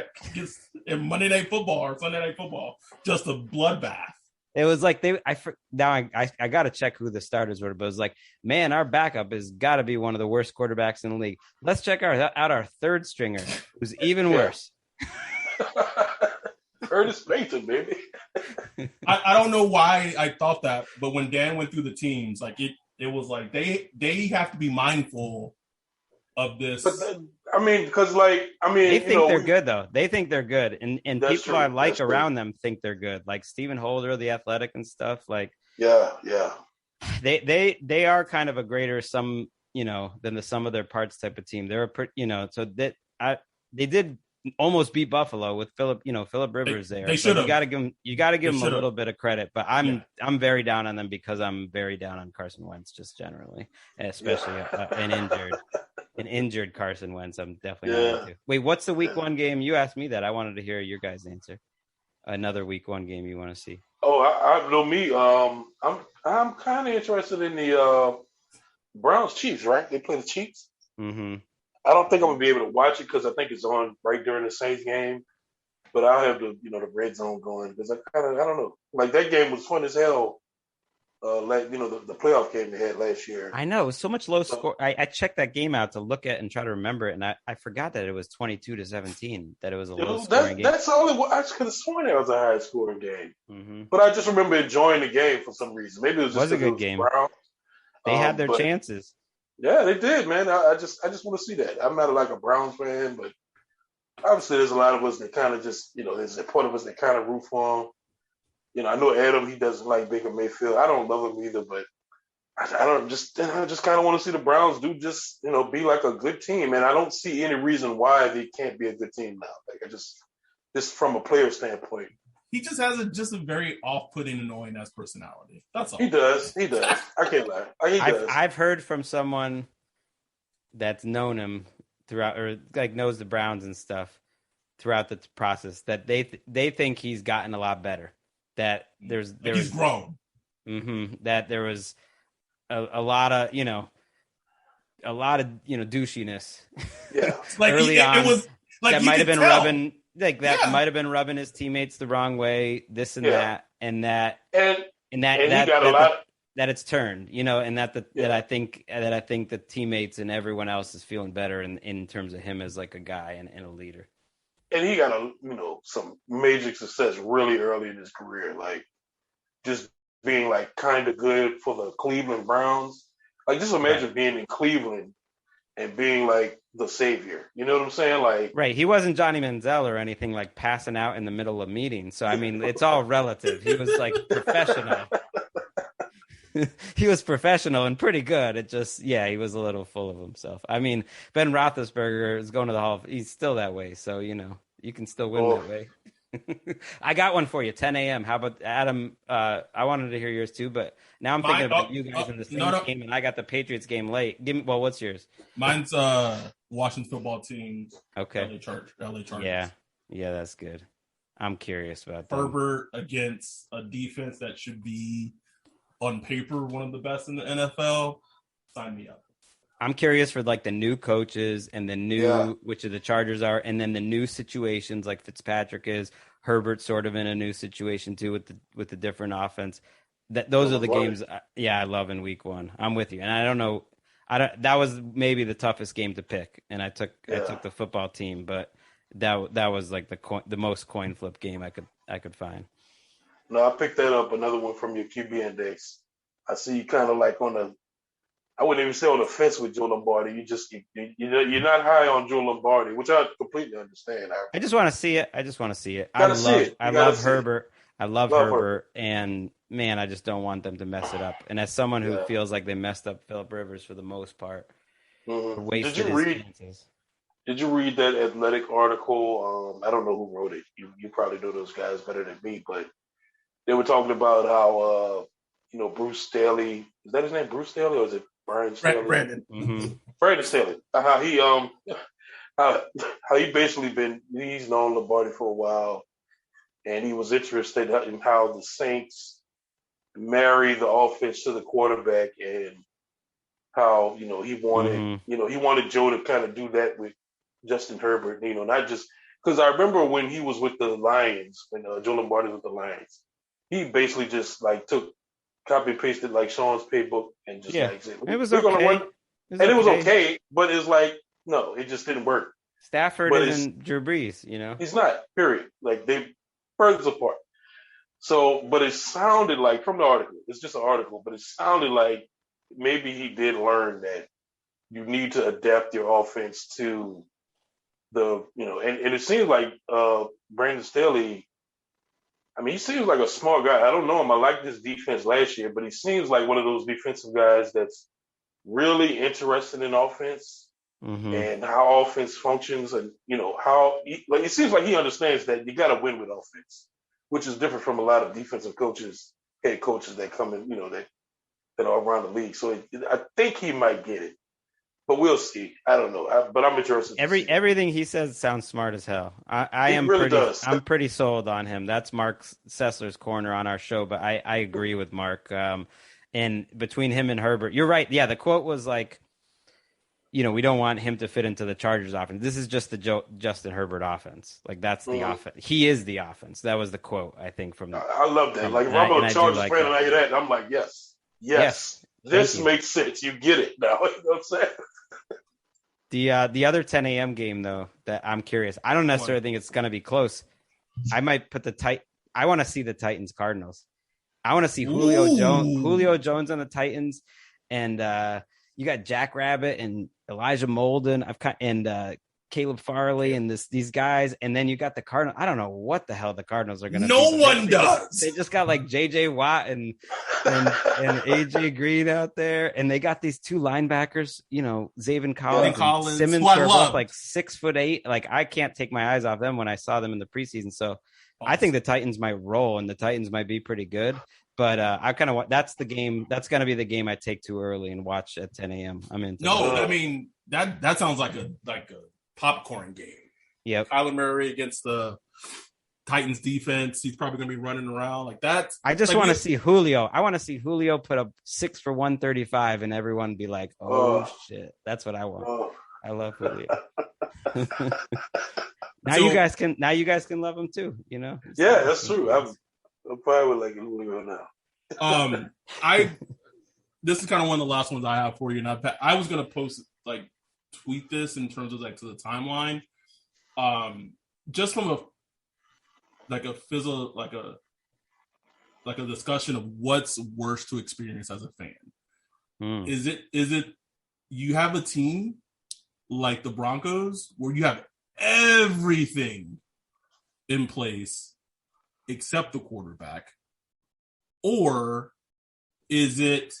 in Monday Night Football or Sunday Night Football. Just a bloodbath. It was I got to check who the starters were, but it was man, our backup has got to be one of the worst quarterbacks in the league. Let's check out our third stringer, who's even worse. Curtis Painter, baby. I don't know why I thought that, but when Dan went through the teams, it was they have to be mindful of this. But mean, because They think they're we, good though. They think they're good, and that's people I true. like That's true. around them think they're good. Like Stephen Holder, the Athletic and stuff. Like Yeah. they are kind of a greater than the sum of their parts type of team. They're so that they did almost beat Buffalo with Philip Rivers there. They should have. You got to give them a should've. little bit of credit, but I'm very down on them because I'm very down on Carson Wentz just generally, especially an injured Carson Wentz. I'm definitely not into. Wait, what's the week one game? You asked me that. I wanted to hear your guys' answer. Another week one game you want to see? Oh, I know me. I'm kind of interested in the Browns Chiefs. Right? They play the Chiefs. Mm-hmm. I don't think I'm gonna be able to watch it because I think it's on right during the Saints game. But I'll have the red zone going because I don't know. Like that game was fun as hell. The playoff game they had last year. I know it was so much low score. I checked that game out to look at and try to remember it, and I forgot that it was 22-17. That it was a low scoring game. That's all it was. I could have sworn it was a high scoring game. Mm-hmm. But I just remember enjoying the game for some reason. Maybe it was just a good game. Browns. They had their chances. Yeah, they did, man. I just want to see that. I'm not like a Browns fan, but obviously there's a lot of us that kind of just, there's a part of us that kind of root for him. I know Adam, he doesn't like Baker Mayfield. I don't love him either, but I just kind of want to see the Browns be like a good team. And I don't see any reason why they can't be a good team now. Like just from a player standpoint. He just has a very off-putting, annoying ass personality. That's all. He does. I can't lie. I've heard from someone that's known him throughout, or like knows the Browns and stuff throughout the process, that they think he's gotten a lot better. That he's grown. Mm-hmm, that there was a lot of douchiness. Yeah, like early on. It was like that might have been rubbing. Like that might have been rubbing his teammates the wrong way, this and that, and that it's turned, and that I think the teammates and everyone else is feeling better in terms of him as like a guy and a leader. And he got some major success really early in his career, like just being like kind of good for the Cleveland Browns. Like just imagine being in Cleveland and being like the savior. You know what I'm saying? Like, right. He wasn't Johnny Manziel or anything like passing out in the middle of meetings. So, I mean, it's all relative. He was like professional. He was professional and pretty good. It just, he was a little full of himself. I mean, Ben Roethlisberger is going to the Hall. He's still that way. So, you can still win that way. I got one for you, 10 a.m. How about Adam? I wanted to hear yours too, but now I'm thinking about you guys in the Saints game, and I got the Patriots game late. What's yours? Mine's Washington football team. Okay. LA Chargers. Yeah, that's good. I'm curious about that. Herbert against a defense that should be on paper one of the best in the NFL. Sign me up. I'm curious for like the new coaches and the new which of the Chargers are, and then the new situations like Fitzpatrick is. Herbert sort of in a new situation too with the different offense. Those are the games. I love in week one. I'm with you, and I don't know. That was maybe the toughest game to pick, and I took the football team, but that was like the most coin flip game I could find. No, I picked that up. Another one from your QB index. I see you kind of like I wouldn't even say on the fence with Joe Lombardi. You're not high on Joe Lombardi, which I completely understand. I just want to see it. I love Herbert. I love Herbert, and man, I just don't want them to mess it up. And as someone who feels like they messed up Philip Rivers for the most part, wasted his chances. Did you read that Athletic article? I don't know who wrote it. You probably know those guys better than me, but they were talking about how Bruce Staley, is that his name, Bruce Staley, or is it Brian Staley? Brandon. Mm-hmm. Brandon Staley. How he basically he's known Lombardi for a while, and he was interested in how the Saints marry the offense to the quarterback, and how he wanted he wanted Joe to kind of do that with Justin Herbert. Not just because I remember when he was with the Lions, when Joe Lombardi was with the Lions, he basically just like copy and pasted like Sean's playbook and just like said, it was okay. It was okay, but it's like no, it just didn't work. Stafford isn't Drew Brees, He's not. Period. Like they furthers apart. So, but it sounded like from the article. It's just an article, but it sounded like maybe he did learn that you need to adapt your offense to and it seems like Brandon Staley. I mean, he seems like a smart guy. I don't know him. I liked his defense last year, but he seems like one of those defensive guys that's really interested in offense and how offense functions, and it seems like he understands that you got to win with offense, which is different from a lot of defensive coaches, head coaches that come in, that are around the league. So I think he might get it. But we'll see. I don't know. But I'm interested. Everything he says sounds smart as hell. I'm pretty sold on him. That's Mark Sessler's corner on our show, but I agree with Mark. And between him and Herbert, you're right. Yeah, the quote was like, we don't want him to fit into the Chargers offense. This is just the Justin Herbert offense. Like that's the offense. He is the offense. That was the quote, I think, from. I love that. Like if I'm a Chargers fan and I hear that, I'm like, yes. This makes sense. You get it now. You know what I'm saying? The other 10 a.m. game, though, that I'm curious. I don't necessarily think it's going to be close. I might put I want to see the Titans Cardinals. I want to see Julio Jones on the Titans, and you got Jack Rabbit and Elijah Molden. Caleb Farley and these guys, and then you got the Cardinals. I don't know what the hell the Cardinals are going to do. No one does. They just got like J.J. Watt and A.J. Green out there, and they got these two linebackers, Zaven Collins and Simmons, who are both like 6'8". Like I can't take my eyes off them when I saw them in the preseason. So I think the Titans might roll, and the Titans might be pretty good. But I kind of that's the game. That's going to be the game I take too early and watch at 10 a.m. I'm into. No, I mean that sounds like a popcorn game. Yeah, Kyler Murray against the Titans defense. He's probably going to be running around like that. I just want to see Julio. I want to see Julio put up 6 for 135 and everyone be like, oh shit. That's what I want. I love Julio. Now you guys can love him too, Yeah, that's true. I'm probably would like Julio now. This is kind of one of the last ones I have for you. And I was going to post tweet this in terms of to the timeline, just from a discussion of what's worse to experience as a fan. Is it you have a team like the Broncos where you have everything in place except the quarterback, or is it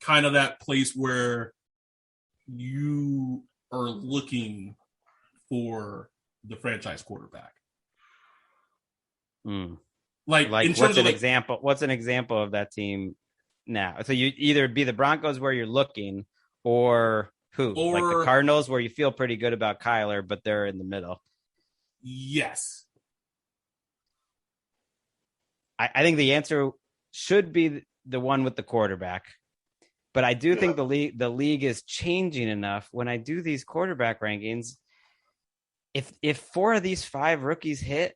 kind of that place where you are looking for the franchise quarterback? Like what's an example? What's an example of that team now? So you either be the Broncos where you're looking, or who? Like the Cardinals where you feel pretty good about Kyler, but they're in the middle. Yes. I think the answer should be the one with the quarterback. But I do think the league is changing enough. When I do these quarterback rankings, if 4 of these 5 rookies hit,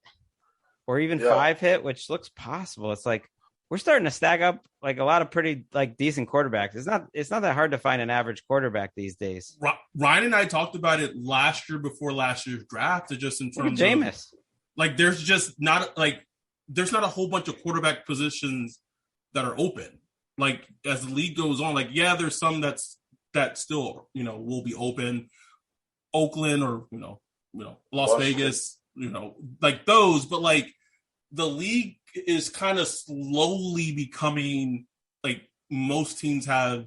or even 5 hit, which looks possible, it's like we're starting to stack up like a lot of pretty decent quarterbacks. It's not that hard to find an average quarterback these days. Ryan and I talked about it last year before last year's draft. It just in terms of Jameis. There's just not there's not a whole bunch of quarterback positions that are open. As the league goes on, there's some that still, will be open. Oakland or, Las Vegas, those, but the league is kind of slowly becoming most teams have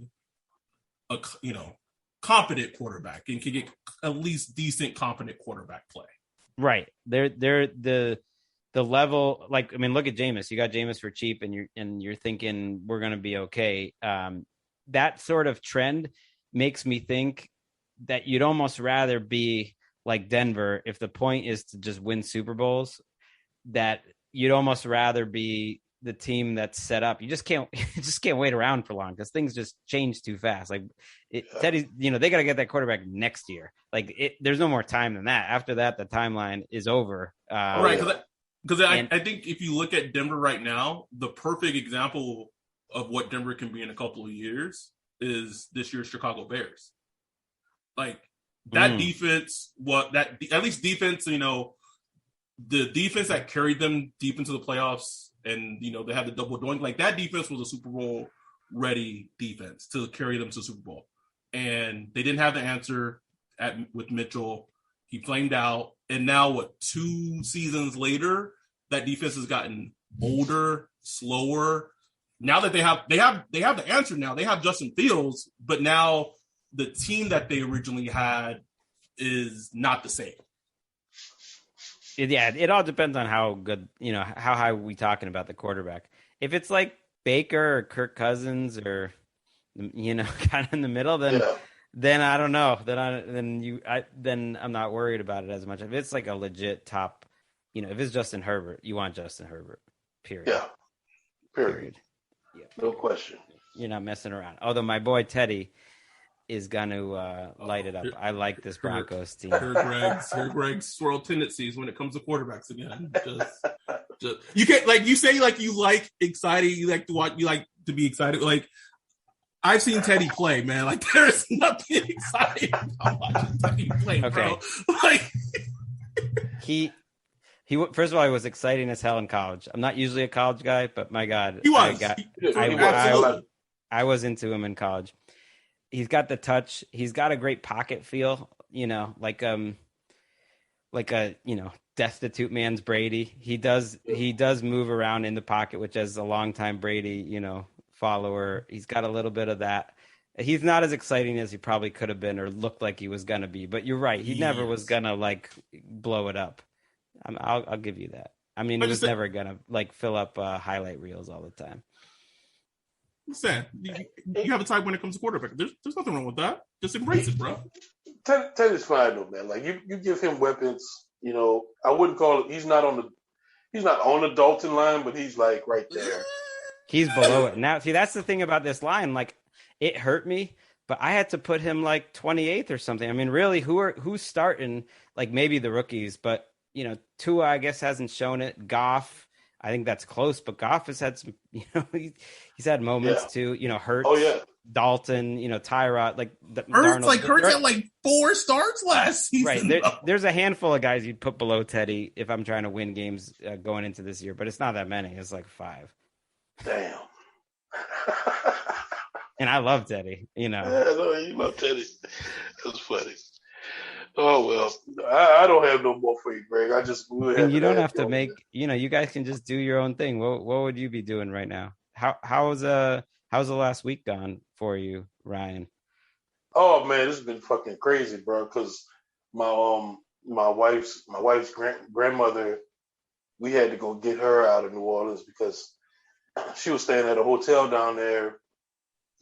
a, competent quarterback and can get at least decent competent quarterback play. Right. They're the level, look at Jameis. You got Jameis for cheap, and you're thinking we're going to be okay. That sort of trend makes me think that you'd almost rather be like Denver if the point is to just win Super Bowls. That you'd almost rather be the team that's set up. You just can't wait around for long because things just change too fast. Teddy, they got to get that quarterback next year. There's no more time than that. After that, the timeline is over. Right. Because I think if you look at Denver right now, the perfect example of what Denver can be in a couple of years is this year's Chicago Bears. That defense, at least defense, the defense that carried them deep into the playoffs and, they had the double doink, that defense was a Super Bowl ready defense to carry them to the Super Bowl. And they didn't have the answer with Mitchell. He flamed out, and now 2 seasons later, that defense has gotten older, slower. Now that they have the answer now. They have Justin Fields, but now the team that they originally had is not the same. Yeah, it all depends on how good, how high we talking about the quarterback. If it's like Baker or Kirk Cousins or, kind of in the middle, then I don't know. Then I'm not worried about it as much. If it's like a legit top, if it's Justin Herbert, you want Justin Herbert. Period. Yeah. Period. Yeah. No question. You're not messing around. Although my boy Teddy is going to light it up. I like this Broncos team. Here Gregg's swirl tendencies when it comes to quarterbacks again. Just you can't, like, you say, like, you like exciting, you like to watch, you like to be excited. Like, I've seen Teddy play, man. Like, there's nothing exciting about watching Teddy play, bro. Like, he first of all, he was exciting as hell in college. I'm not usually a college guy, but my God, he was. I was into him in college. He's got the touch. He's got a great pocket feel, like a destitute man's Brady. He does move around in the pocket, which as a longtime Brady, follower, he's got a little bit of that. He's not as exciting as he probably could have been or looked like he was gonna be. But you're right. He never was gonna like blow it up. I'll give you that. I mean, he was never gonna like fill up highlight reels all the time. Sad. You have a type when it comes to quarterback. There's nothing wrong with that. Just embrace it, bro. Teddy's fine though, man. Like you give him weapons. I wouldn't call it. He's not on the Dalton line, but he's like right there. He's below it now. See, that's the thing about this line. Like, it hurt me, but I had to put him like 28th or something. I mean, really, who's starting? Like maybe the rookies, but Tua, I guess, hasn't shown it. Goff, I think that's close, but Goff has had some, he's had moments too, Hurts, Dalton, Tyrod, like Hurts had like 4 starts last season. Right. There's a handful of guys you'd put below Teddy if I'm trying to win games going into this year, but it's not that many. It's like 5. Damn. And I love Teddy, Yeah, no, you love Teddy. That's funny. Oh, well, I don't have no more for you, Greg. You don't have to make, you guys can just do your own thing. What would you be doing right now? How's the last week gone for you, Ryan? Oh man, this has been fucking crazy, bro. Because my wife's grandmother, we had to go get her out of New Orleans because she was staying at a hotel down there.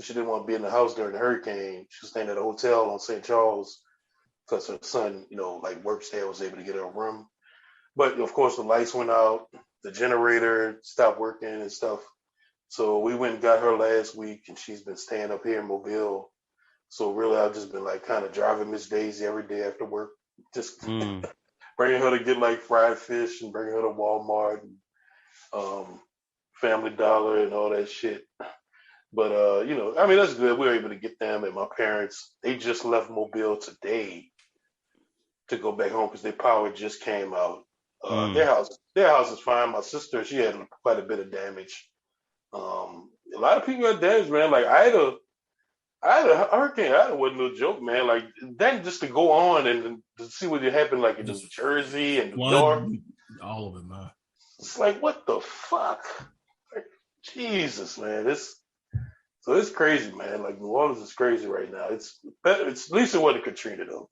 She didn't want to be in the house during the hurricane. She was staying at a hotel on St. Charles because her son, works there, was able to get her a room. But of course, the lights went out, the generator stopped working and stuff. So we went and got her last week, and she's been staying up here in Mobile. So really, I've just been like kind of driving Miss Daisy every day after work, just bringing her to get like fried fish and bringing her to Walmart and Family Dollar and all that shit. But that's good. We were able to get them, and my parents, they just left Mobile today to go back home because their power just came out. Their house is fine. My sister, she had quite a bit of damage. A lot of people had damage, man. Like I had a hurricane. It wasn't no joke, man. Like then just to go on and to see what happened, like in New Jersey and New York, all of it, man. It's like what the fuck, like, Jesus, man. So it's crazy, man. Like New Orleans is crazy right now. It's better. It's at least it wasn't Katrina though.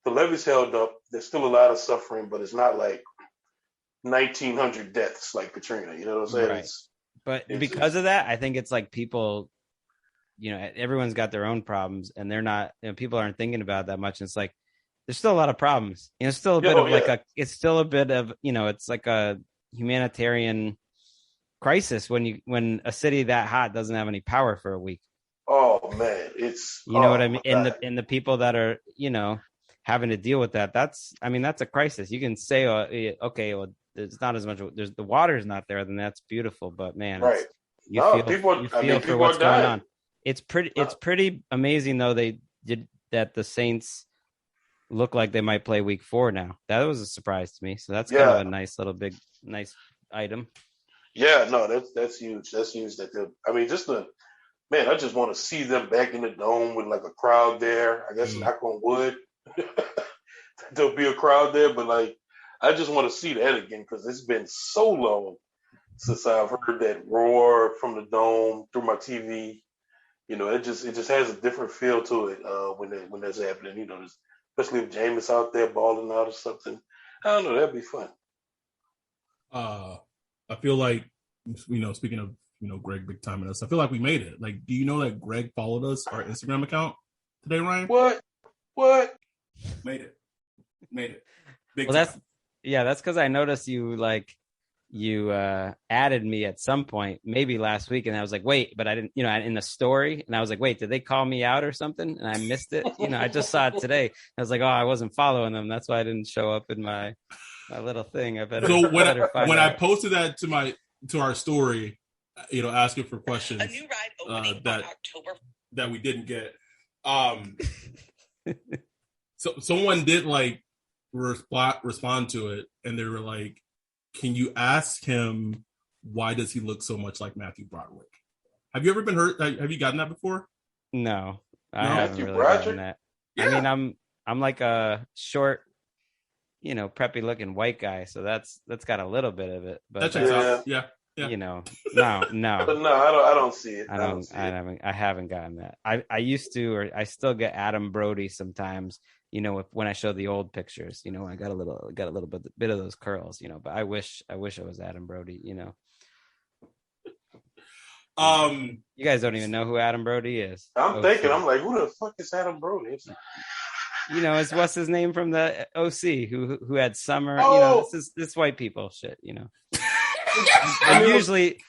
The levees held up. There's still a lot of suffering, but it's not like 1,900 deaths like Katrina. You know what I'm saying? Right. But because of that, I think it's like people, everyone's got their own problems, and they're not. People aren't thinking about it that much. And it's like there's still a lot of problems. It's still a bit of it's still a bit of it's like a humanitarian crisis when a city that hot doesn't have any power for a week. Oh man, it's what I mean. And the people that are having to deal with that, that's a crisis. You can say, okay, well, there's not as much. The water's not there, then that's beautiful. But man, right? You feel for what's going on. It's pretty amazing though. They did that. The Saints look like they might play week 4 now. That was a surprise to me. So that's kind of a nice little nice item. Yeah, no, that's huge. That's huge. I just want to see them back in the dome with like a crowd there. I guess knock on wood. there'll be a crowd there, but like I just want to see that again because it's been so long since I've heard that roar from the dome through my TV. It just has a different feel to it when that's happening. Especially if Jameis out there balling out or something. I don't know. That'd be fun. I feel like speaking of Greg big timing us, I feel like we made it. Like, do you know that Greg followed us our Instagram account today, Ryan? What? Made it. Big Well, time. that's because I noticed you added me at some point, maybe last week, and I was like, wait, but I didn't, in the story, and I was like, wait, did they call me out or something? And I missed it. I just saw it today. I was like, oh, I wasn't following them. That's why I didn't show up in my little thing. I better. So when I out. posted that to our story, asking for questions, a new ride opening on October that we didn't get. So someone did respond to it, and they were like, can you ask him why does he look so much like Matthew Broderick? Have you ever been hurt? Have you gotten that before? No, I haven't Matthew really Broderick? gotten that. Yeah. I mean, I'm like a short, preppy looking white guy, so that's got a little bit of it. But That checks out. Yeah. no. But no, I don't see it. I haven't gotten that. I used to, or I still get Adam Brody sometimes. When I show the old pictures, I got a little bit of those curls, but I wish I was Adam Brody, You guys don't even know who Adam Brody is. I'm thinking, I'm like, who the fuck is Adam Brody? It's what's his name from the OC who had Summer. Oh. This white people shit. And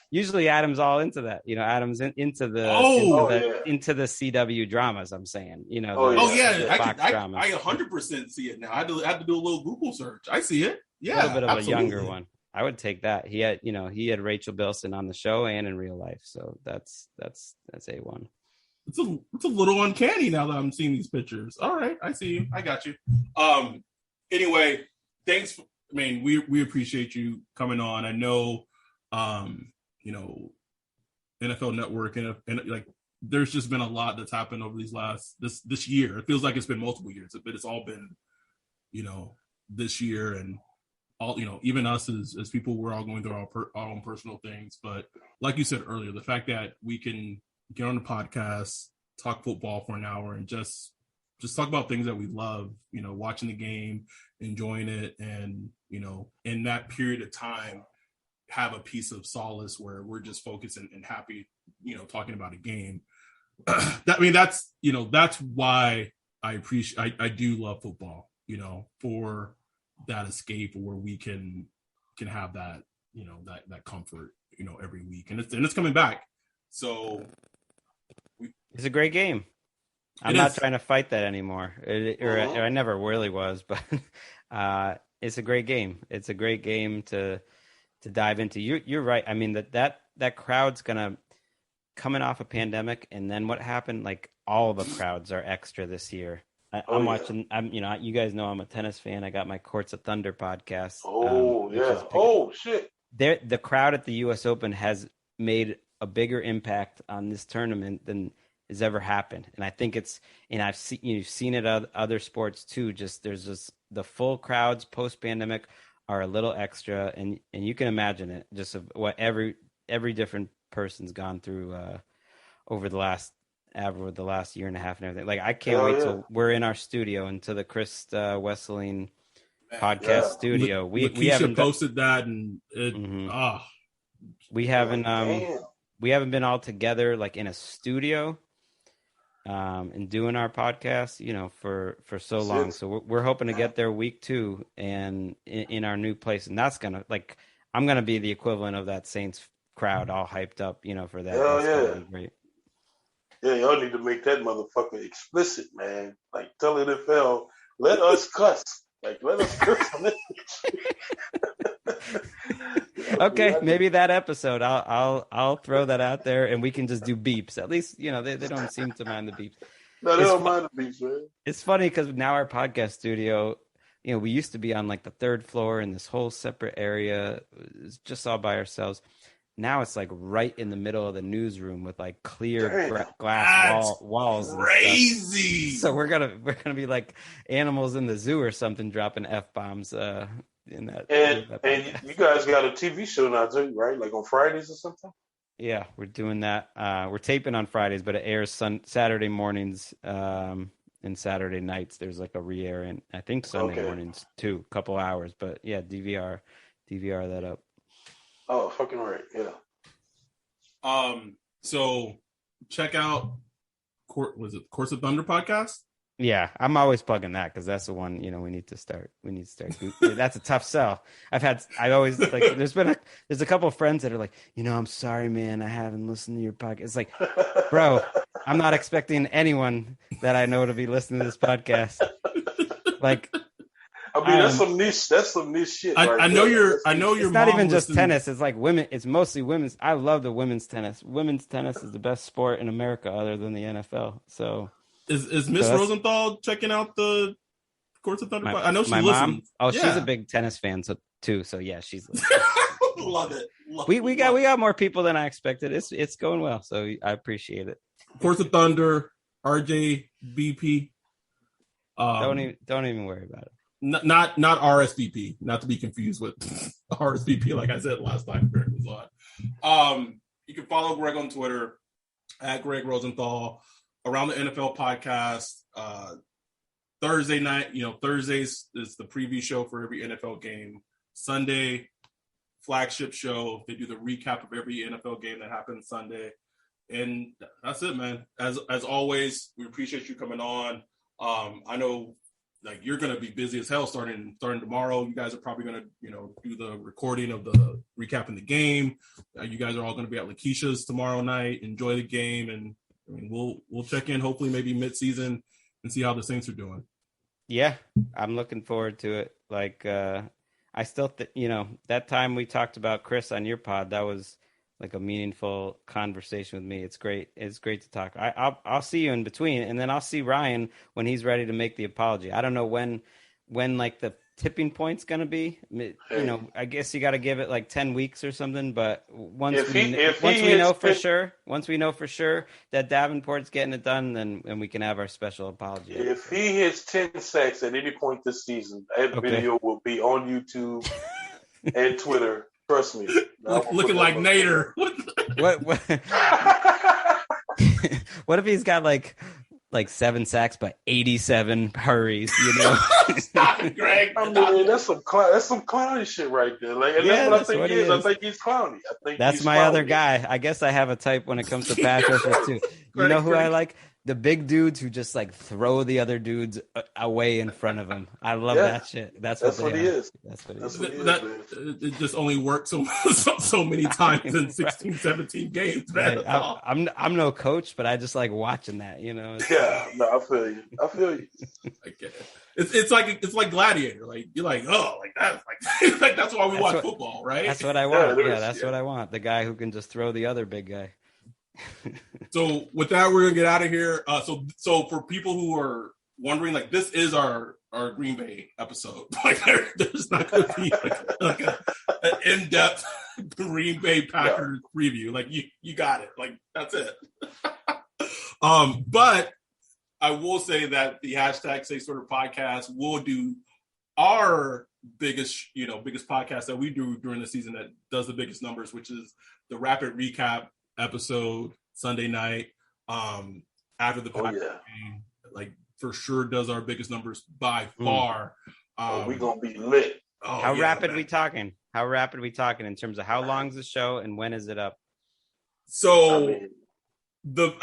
usually Adam's all into that. Adam's into the CW dramas. I'm saying. I 100% see it now. I had to do a little Google search. I see it. Yeah, a little bit of absolutely. a younger one. I would take that. He had Rachel Bilson on the show and in real life, so that's A1. It's a little uncanny now that I'm seeing these pictures. All right, I see you. I got you. Anyway, thanks. I mean, we appreciate you coming on. I know, NFL Network and like there's just been a lot that's happened over this year. It feels like it's been multiple years, but it's all been, this year and all, even us as people, we're all going through our own personal things. But like you said earlier, the fact that we can get on the podcast, talk football for an hour and just talk about things that we love, watching the game, enjoying it. And, in that period of time, have a piece of solace where we're just focused and happy, talking about a game. That's why I do love football, for that escape where we can have that, that comfort, every week. And it's coming back. So it's a great game. I'm not trying to fight that anymore, or I never really was, but it's a great game. It's a great game to dive into. You're right. I mean that crowd's coming off a pandemic, and then what happened? Like all the crowds are extra this year. I'm watching. You guys know I'm a tennis fan. I got my Courts of Thunder podcast. Shit. The crowd at the U.S. Open has made a bigger impact on this tournament than has ever happened, and I think I've seen you've seen it other sports too. There's just the full crowds post pandemic are a little extra, and you can imagine it just of what every different person's gone through over the last year and a half and everything. Like I can't wait till we're in our studio into the Chris Wesseling podcast studio. We haven't posted that, and we haven't been all together like in a studio and doing our podcast, for so long. So we're hoping to get there week 2 and in our new place, and that's I'm gonna be the equivalent of that Saints crowd, all hyped up, for that. That's gonna be great. Yeah, y'all need to make that motherfucker explicit, man. Like, tell NFL, let us cuss. Like, let us curse on this. Okay, maybe that episode, I'll throw that out there, and we can just do beeps. At least, they don't seem to mind the beeps. No, they don't mind the beeps, man. It's funny because now our podcast studio, we used to be on like the 3rd floor in this whole separate area, just all by ourselves. now it's like right in the middle of the newsroom with like clear That's walls. crazy. So we're gonna be like animals in the zoo or something, dropping F-bombs in that. And you guys got a TV show now too, right? Like on Fridays or something? Yeah, we're doing that. We're taping on Fridays, but it airs Saturday mornings and Saturday nights. There's like a re-air, and I think Sunday mornings too, a couple hours. But yeah, DVR that up. Oh, fucking right, yeah. So check out Course of Thunder podcast? Yeah, I'm always plugging that because that's the one, we need to start. That's a tough sell. I always like, there's a couple of friends that are like, I'm sorry, man, I haven't listened to your podcast. It's like, bro, I'm not expecting anyone that I know to be listening to this podcast. Like, I mean, that's some niche shit. I know your It's not even just tennis. It's like women. It's mostly women's. I love the women's tennis. Women's tennis is the best sport in America, other than the NFL. So is Miss Rosenthal checking out the Courts of Thunder? I know she listens. Mom. Oh, yeah. She's a big tennis fan too. So yeah, she's. Love it. We got more people than I expected. It's going well. So I appreciate it. Courts of Thunder, RJ BP. Don't even worry about it. Not RSVP, not to be confused with RSVP, like I said last time Greg was on. You can follow Greg on Twitter at Gregg Rosenthal, Around the NFL podcast. Thursday night, Thursdays is the preview show for every NFL game. Sunday, flagship show. They do the recap of every NFL game that happened Sunday. And that's it, man. As always, we appreciate you coming on. I know you're going to be busy as hell starting tomorrow. You guys are probably going to, do the recording of the recapping the game. You guys are all going to be at Lakeisha's tomorrow night. Enjoy the game. And we'll check in hopefully maybe mid-season and see how the Saints are doing. Yeah, I'm looking forward to it. Like, I still, that time we talked about Chris on your pod, that was like a meaningful conversation with me. It's great. It's great to talk. I'll see you in between, and then I'll see Ryan when he's ready to make the apology. I don't know when like the tipping point's going to be. I guess you got to give it like 10 weeks or something, but once we know for sure that Davenport's getting it done, then we can have our special apology. If he hits 10 sacks at any point this season, that video will be on YouTube and Twitter. Trust me. Looking like Nader. What if he's got like 7 sacks but 87 hurries? Stop it, Greg. I mean, that's some clowny shit right there. That's what I think he is. I think he's clowny. That's my other guy. I guess I have a type when it comes to pass rushers too. You know who I like? The big dudes who just like throw the other dudes away in front of them. I love that shit. That's what he is. That's what he is. It just only worked so many times in 16, 17 games. Man. Right. I'm no coach, but I just like watching that. Yeah, no, I feel you. I get it. It's like Gladiator. Like you're like, oh, like that. Like that's why we watch football, right? That's what I want. That's what I want. The guy who can just throw the other big guy. So with that, we're gonna get out of here. So for people who are wondering, like this is our Green Bay episode. Like there's not gonna be like an in-depth Green Bay Packers preview. Like you got it. Like that's it. But I will say that the hashtag Say Sort of podcast will do our biggest podcast that we do during the season that does the biggest numbers, which is the rapid recap episode Sunday night after the Packers game, like for sure does our biggest numbers by far. We're gonna be lit. How rapid we talking in terms of how long's the show and when is it up? So the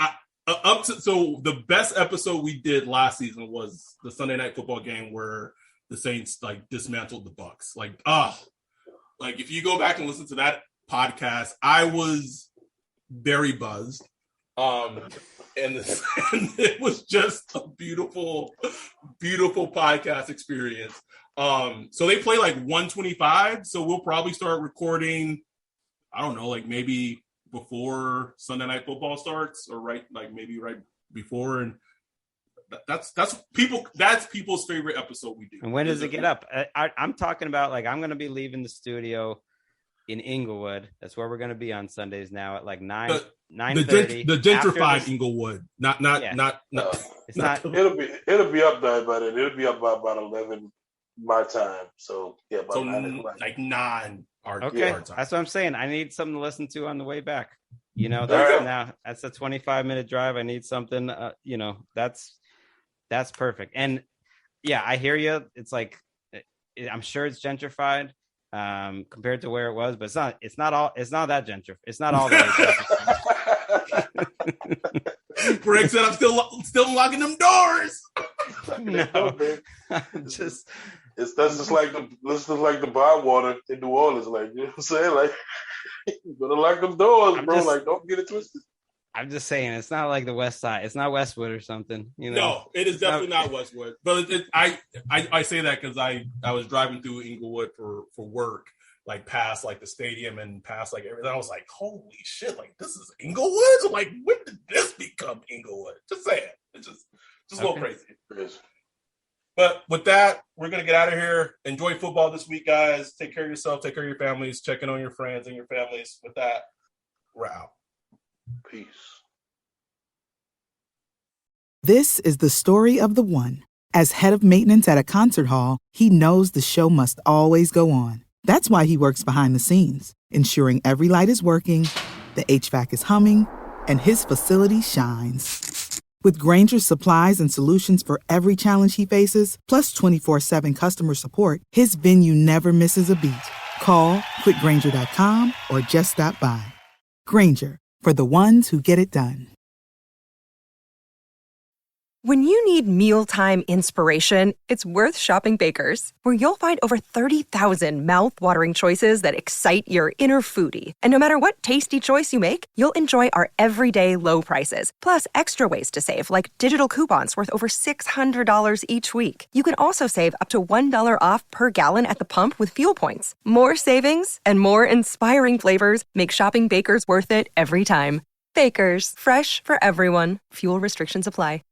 best episode we did last season was the Sunday Night Football game where the Saints like dismantled the Bucs. Like if you go back and listen to that podcast, I was very buzzed. And it was just a beautiful, beautiful podcast experience. So they play like 125. So we'll probably start recording, I don't know, like maybe before Sunday Night Football starts or maybe right before. And that's people's favorite episode we do. And when does it get up? I'm talking about like, I'm going to be leaving the studio in Inglewood. That's where we're going to be on Sundays now at like 9:30. The gentrified Inglewood, not. It's not. It'll be up there by then. It'll be up by about 11 my time. So yeah, about 9 like 9 our Okay, our time. that's what I'm saying. I need something to listen to on the way back. You know, that's a 25-minute drive. I need something. You know, that's perfect. And yeah, I hear you. It's like I'm sure it's gentrified compared to where it was, but it's not that gentrified. It's not all that gentrified. Greg said I'm still locking them doors. No, that's just like the bar water in New Orleans. Like, you know what I'm saying? Like, you better lock them doors, bro. Like, don't get it twisted. I'm just saying, it's not like the West Side. It's not Westwood or something. You know? No, it is definitely not Westwood. But I say that because I was driving through Inglewood for work, like past like the stadium and past like everything. I was like, holy shit! Like, this is Inglewood. So, like, when did this become Inglewood? Just saying, it's just a little crazy. It is. But with that, we're going to get out of here. Enjoy football this week, guys. Take care of yourself. Take care of your families. Check in on your friends and your families. With that, we're out. Peace. This is the story of the one. As head of maintenance at a concert hall, he knows the show must always go on. That's why he works behind the scenes, ensuring every light is working, the HVAC is humming, and his facility shines. With Grainger's supplies and solutions for every challenge he faces, plus 24/7 customer support, his venue never misses a beat. Call quickgrainger.com or just stop by. Grainger, for the ones who get it done. When you need mealtime inspiration, it's worth shopping Baker's, where you'll find over 30,000 mouth-watering choices that excite your inner foodie. And no matter what tasty choice you make, you'll enjoy our everyday low prices, plus extra ways to save, like digital coupons worth over $600 each week. You can also save up to $1 off per gallon at the pump with fuel points. More savings and more inspiring flavors make shopping Baker's worth it every time. Baker's, fresh for everyone. Fuel restrictions apply.